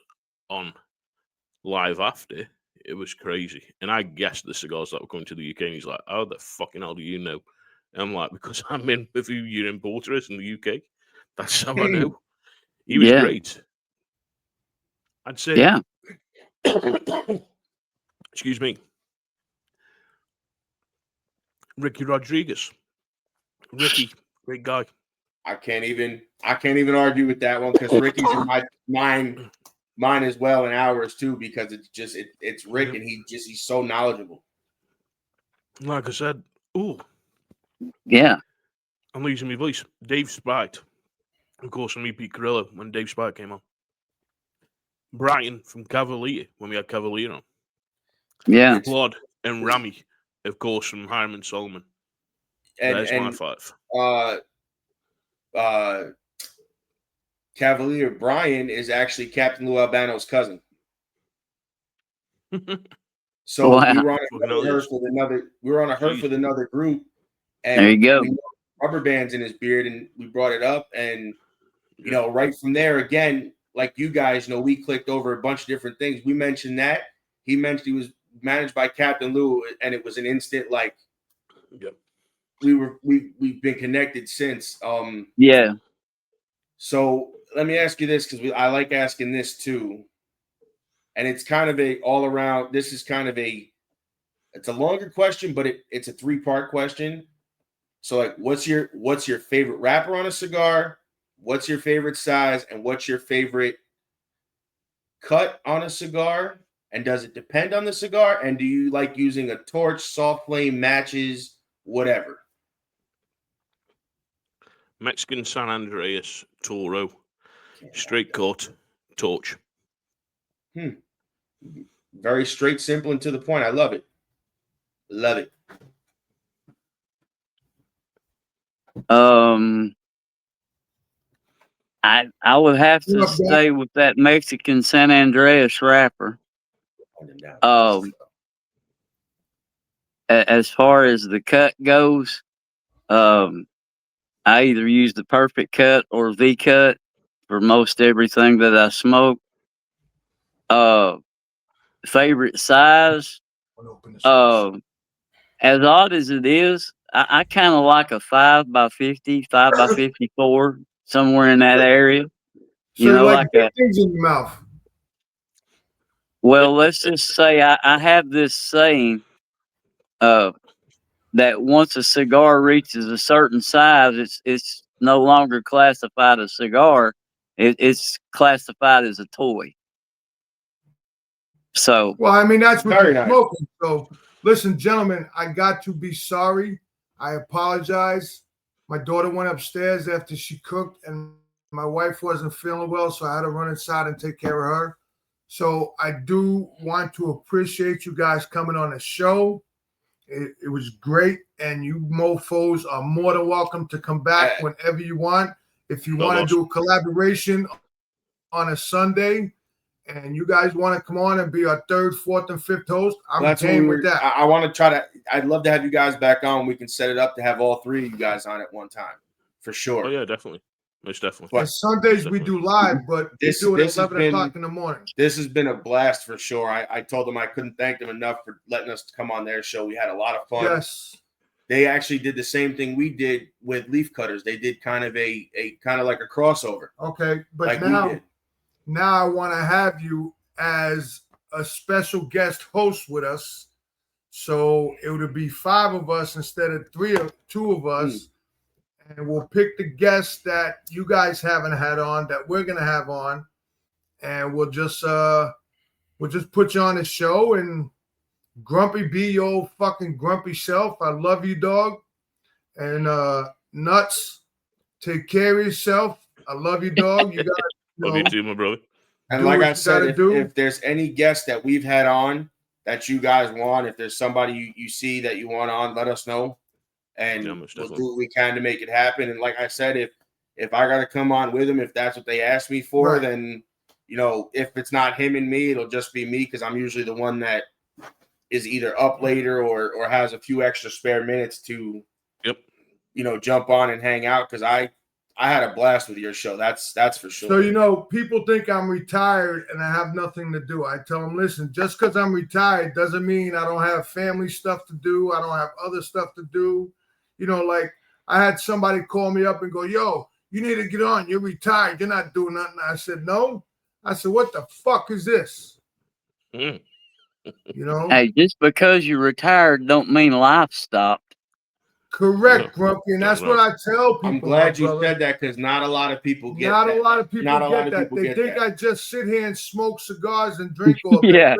on live after, it was crazy. And I guessed the cigars that were coming to the UK, and he's like, how the fucking hell do you know? And I'm like, because I'm in with who your importer is in the UK. That's how I know. He was great. I'd say. Yeah. Excuse me. Ricky Rodriguez. Ricky, great guy. I can't even argue with that one because Ricky's in mine as well, and ours too, because it's Rick, and he's so knowledgeable. Like I said, yeah, I'm losing my voice. Dave Spite, of course, from EP Carrillo when Dave Spite came on. Brian from Cavalier when we had Cavalier on. Yeah. Claude and Rami, of course, from Hyman Solomon. There's my five. Cavalier Brian is actually Captain Lou Albano's cousin. So wow. we were on a hearse with another group, and there you go. we rubber bands in his beard, and we brought it up, and you know, right from there again, like you guys know, we clicked over a bunch of different things. We mentioned that he mentioned he was managed by Captain Lou, and it was an instant like, we've been connected since. Yeah. So let me ask you this, because I like asking this too, and it's kind of a all around. This is kind of it's a longer question, but it's a 3-part question. So like, what's your favorite wrapper on a cigar? What's your favorite size, and what's your favorite cut on a cigar? And does it depend on the cigar? And do you like using a torch, soft flame, matches, whatever? Mexican San Andreas Toro, straight cut, torch. Very straight, simple, and to the point. I love it. Love it. I would have to stay with that Mexican San Andreas wrapper. As far as the cut goes, I either use the perfect cut or V cut for most everything that I smoke. Favorite size, as odd as it is, I kind of like a 5x50, 5x54, somewhere in that area. So you know, like things in your mouth. Well, let's just say I have this saying that once a cigar reaches a certain size, it's no longer classified as a cigar. It's classified as a toy. So, well, I mean, that's what very you're nice. smoking. So, listen, gentlemen, I got to be sorry. I apologize. My daughter went upstairs after she cooked, and my wife wasn't feeling well, so I had to run inside and take care of her. So, I do want to appreciate you guys coming on the show. It was great, and you mofos are more than welcome to come back whenever you want. If you want to do a collaboration on a Sunday, and you guys want to come on and be our 3rd, 4th, and 5th host, I'm game with that. I want to try to. I'd love to have you guys back on. We can set it up to have all 3 of you guys on at one time, for sure. Oh yeah, definitely, most definitely. But Sundays we do live, but we do it at 11 o'clock in the morning. This has been a blast for sure. I told them I couldn't thank them enough for letting us come on their show. We had a lot of fun. Yes. They actually did the same thing we did with Leaf Cutters. They did kind of a kind of like a crossover. Okay, but like now I want to have you as a special guest host with us. So it would be 5 of us instead of 2 of us. And we'll pick the guests that you guys haven't had on, that we're gonna have on, and we'll just put you on the show. And Grumpy, be your old fucking grumpy self. I love you, dog. And Nuts, take care of yourself. I love you, dog. You got love you too, my brother. And like I said, if there's any guests that we've had on that you guys want, if there's somebody you see that you want on, let us know. And we'll do what we can to make it happen. And like I said, if I got to come on with them, if that's what they ask me for, then, you know, if it's not him and me, it'll just be me, because I'm usually the one that is either up later or has a few extra spare minutes to, you know, jump on and hang out, because I I had a blast with your show. That's for sure. So, you know, people think I'm retired and I have nothing to do. I tell them, listen, just because I'm retired doesn't mean I don't have family stuff to do. I don't have other stuff to do. You know, like I had somebody call me up and go, yo, you need to get on. You're retired. You're not doing nothing. I said, no. I said, what the fuck is this? Mm. You know? Hey, just because you're retired don't mean life stopped. Correct, Grumpy, and that's what I tell people. I'm glad you said that because not a lot of people get that. Not a lot of people get that. They think I just sit here and smoke cigars and drink all day.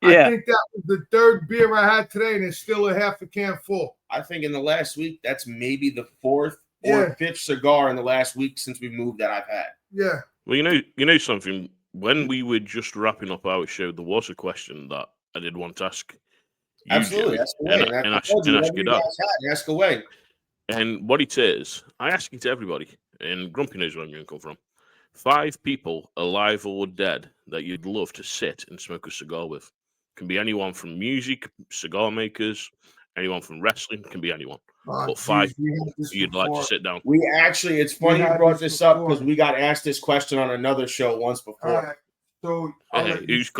Yeah. I think that was the third beer I had today, and it's still a half a can full. I think in the last week, that's maybe the fourth or fifth cigar in the last week since we moved that I've had. Yeah. Well, you know something. When we were just wrapping up our show, there was a question that I did want to ask. Absolutely, ask away. Ask away. And what it is, I ask it to everybody, and Grumpy knows where I'm going to come from. 5 people, alive or dead, that you'd love to sit and smoke a cigar with. Can be anyone from music, cigar makers, anyone from wrestling, can be anyone. But 5 you'd like to sit down. We actually, it's funny you brought this up because we got asked this question on another show once before. All right. So hey, who's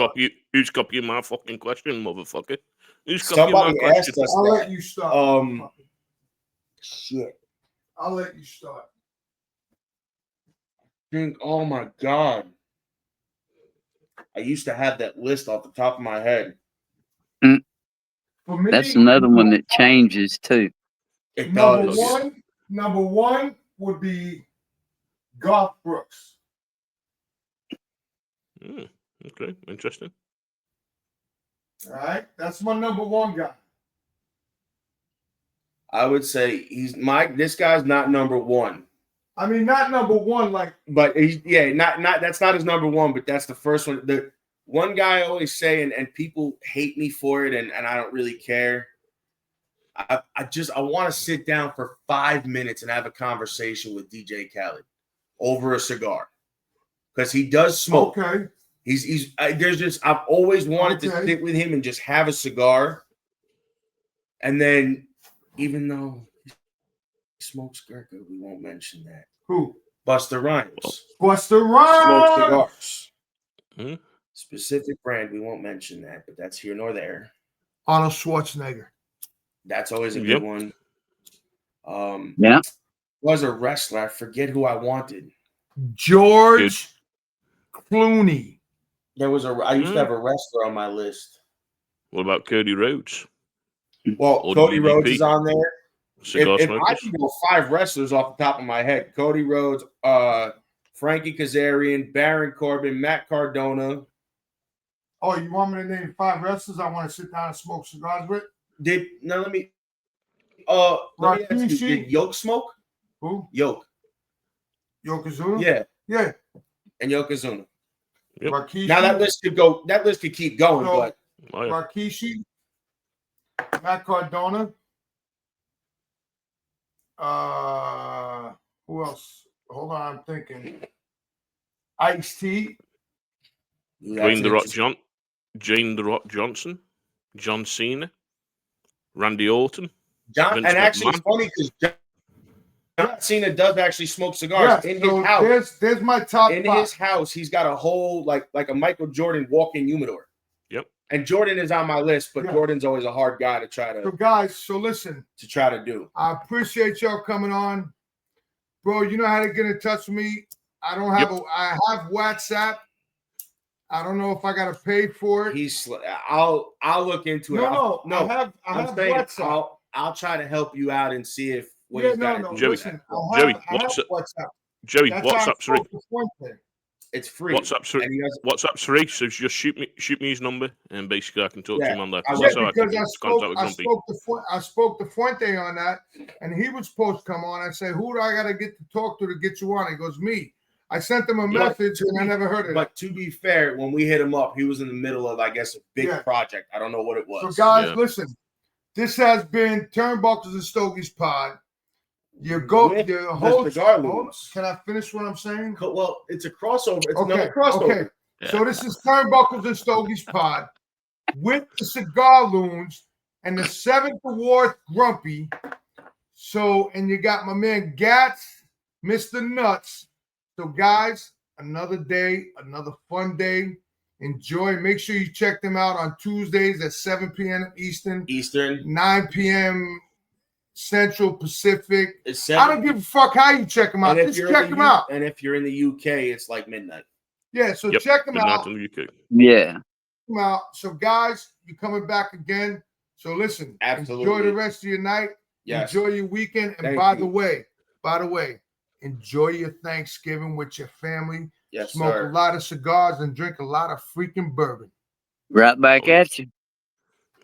copying my fucking question, motherfucker? Somebody asked us. I'll let you start. Shit. I'll let you start. Oh my God. I used to have that list off the top of my head. For me, that's another one that changes too. It number does. Number one would be Garth Brooks. Okay, interesting. All right, that's my number one guy. I would say this guy's not number one. I mean, not number one, but not that's not his number one, but that's the first one. The one guy I always say, and people hate me for it, and I don't really care. I want to sit down for 5 minutes and have a conversation with DJ Khaled over a cigar because he does smoke. Okay. I've always wanted to sit with him and just have a cigar. And then, even though he smokes Gurkha, we won't mention that. Who? Busta Rhymes. Busta Rhymes. Smokes cigars. Specific brand, we won't mention that, but that's here nor there. Arnold Schwarzenegger. That's always a good one. Was a wrestler. I forget who I wanted. George Clooney. I used to have a wrestler on my list. What about Cody Rhodes? Well, Cody Rhodes is on there. If I can go 5 wrestlers off the top of my head, Cody Rhodes, Frankie Kazarian, Baron Corbin, Matt Cardona. Oh, you want me to name 5 wrestlers I want to sit down and smoke cigars with? Let me ask you, did Yoke smoke? Who? Yoke. Yokozuna? Yeah. And Yokozuna. Yep. Rikishi. Now that list could keep going, but Rikishi, Matt Cardona. Who else? Hold on, I'm thinking. Ice-T. Dwayne The Rock Johnson, John Cena, Randy Orton. And actually, it's funny because John Cena does actually smoke cigars in his house. There's my top in 5. his house. He's got a whole like a Michael Jordan walk-in humidor. Yep. And Jordan is on my list, but Jordan's always a hard guy to try to. So guys, listen. To try to do. I appreciate y'all coming on, bro. You know how to get in touch with me. I don't have I have WhatsApp. I don't know if I got to pay for it. I'll look into it. No. I have WhatsApp. I'll try to help you out and see if Joey, WhatsApp's free. It's free. WhatsApp's free, so just shoot me his number, and basically I can talk to him on that. I spoke to Fuente on that, and he was supposed to come on. I said, who do I got to get to talk to get you on? He goes, me. I sent him a message, and I never heard of it. But to be fair, when we hit him up, he was in the middle of, I guess, a big project. I don't know what it was. So, guys, listen. This has been Turnbuckles and Stogies Pod. Your host. Can I finish what I'm saying? Well, it's a crossover. It's another crossover. Okay. Yeah. So this is Turnbuckles and Stogies Pod with the Cigar Loons and the 7th Award Grumpy. So, and you got my man Gaz Mr. Nuts. So, guys, another day, another fun day. Enjoy. Make sure you check them out on Tuesdays at 7 p.m. Eastern, 9 p.m. Central Pacific. I don't give a fuck how you check them out. Just check them out. And if you're in the UK, it's like midnight. Yeah, so check them out. In the UK. Yeah. Check them out. So, guys, you're coming back again. So, listen. Absolutely. Enjoy the rest of your night. Yes. Enjoy your weekend. And Thank by you. the way, enjoy your Thanksgiving with your family. Yes, Smoke sir. a lot of cigars and drink a lot of freaking bourbon. Right back at you.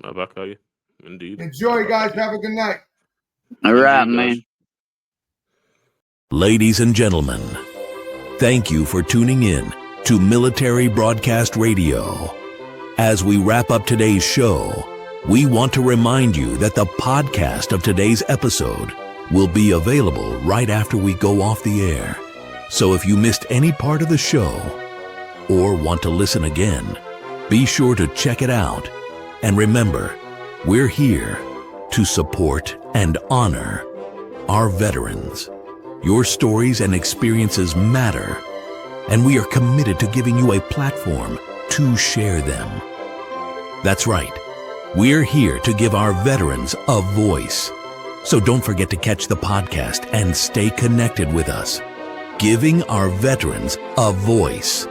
Right back at you. Indeed. Enjoy, guys. Have a good night. All right, man. Ladies and gentlemen, thank you for tuning in to Military Broadcast Radio. As we wrap up today's show, we want to remind you that the podcast of today's episode will be available right after we go off the air. So if you missed any part of the show or want to listen again, be sure to check it out. And remember, we're here to support and honor our veterans. Your stories and experiences matter, and we are committed to giving you a platform to share them. That's right. We're here to give our veterans a voice. So don't forget to catch the podcast and stay connected with us. Giving our veterans a voice.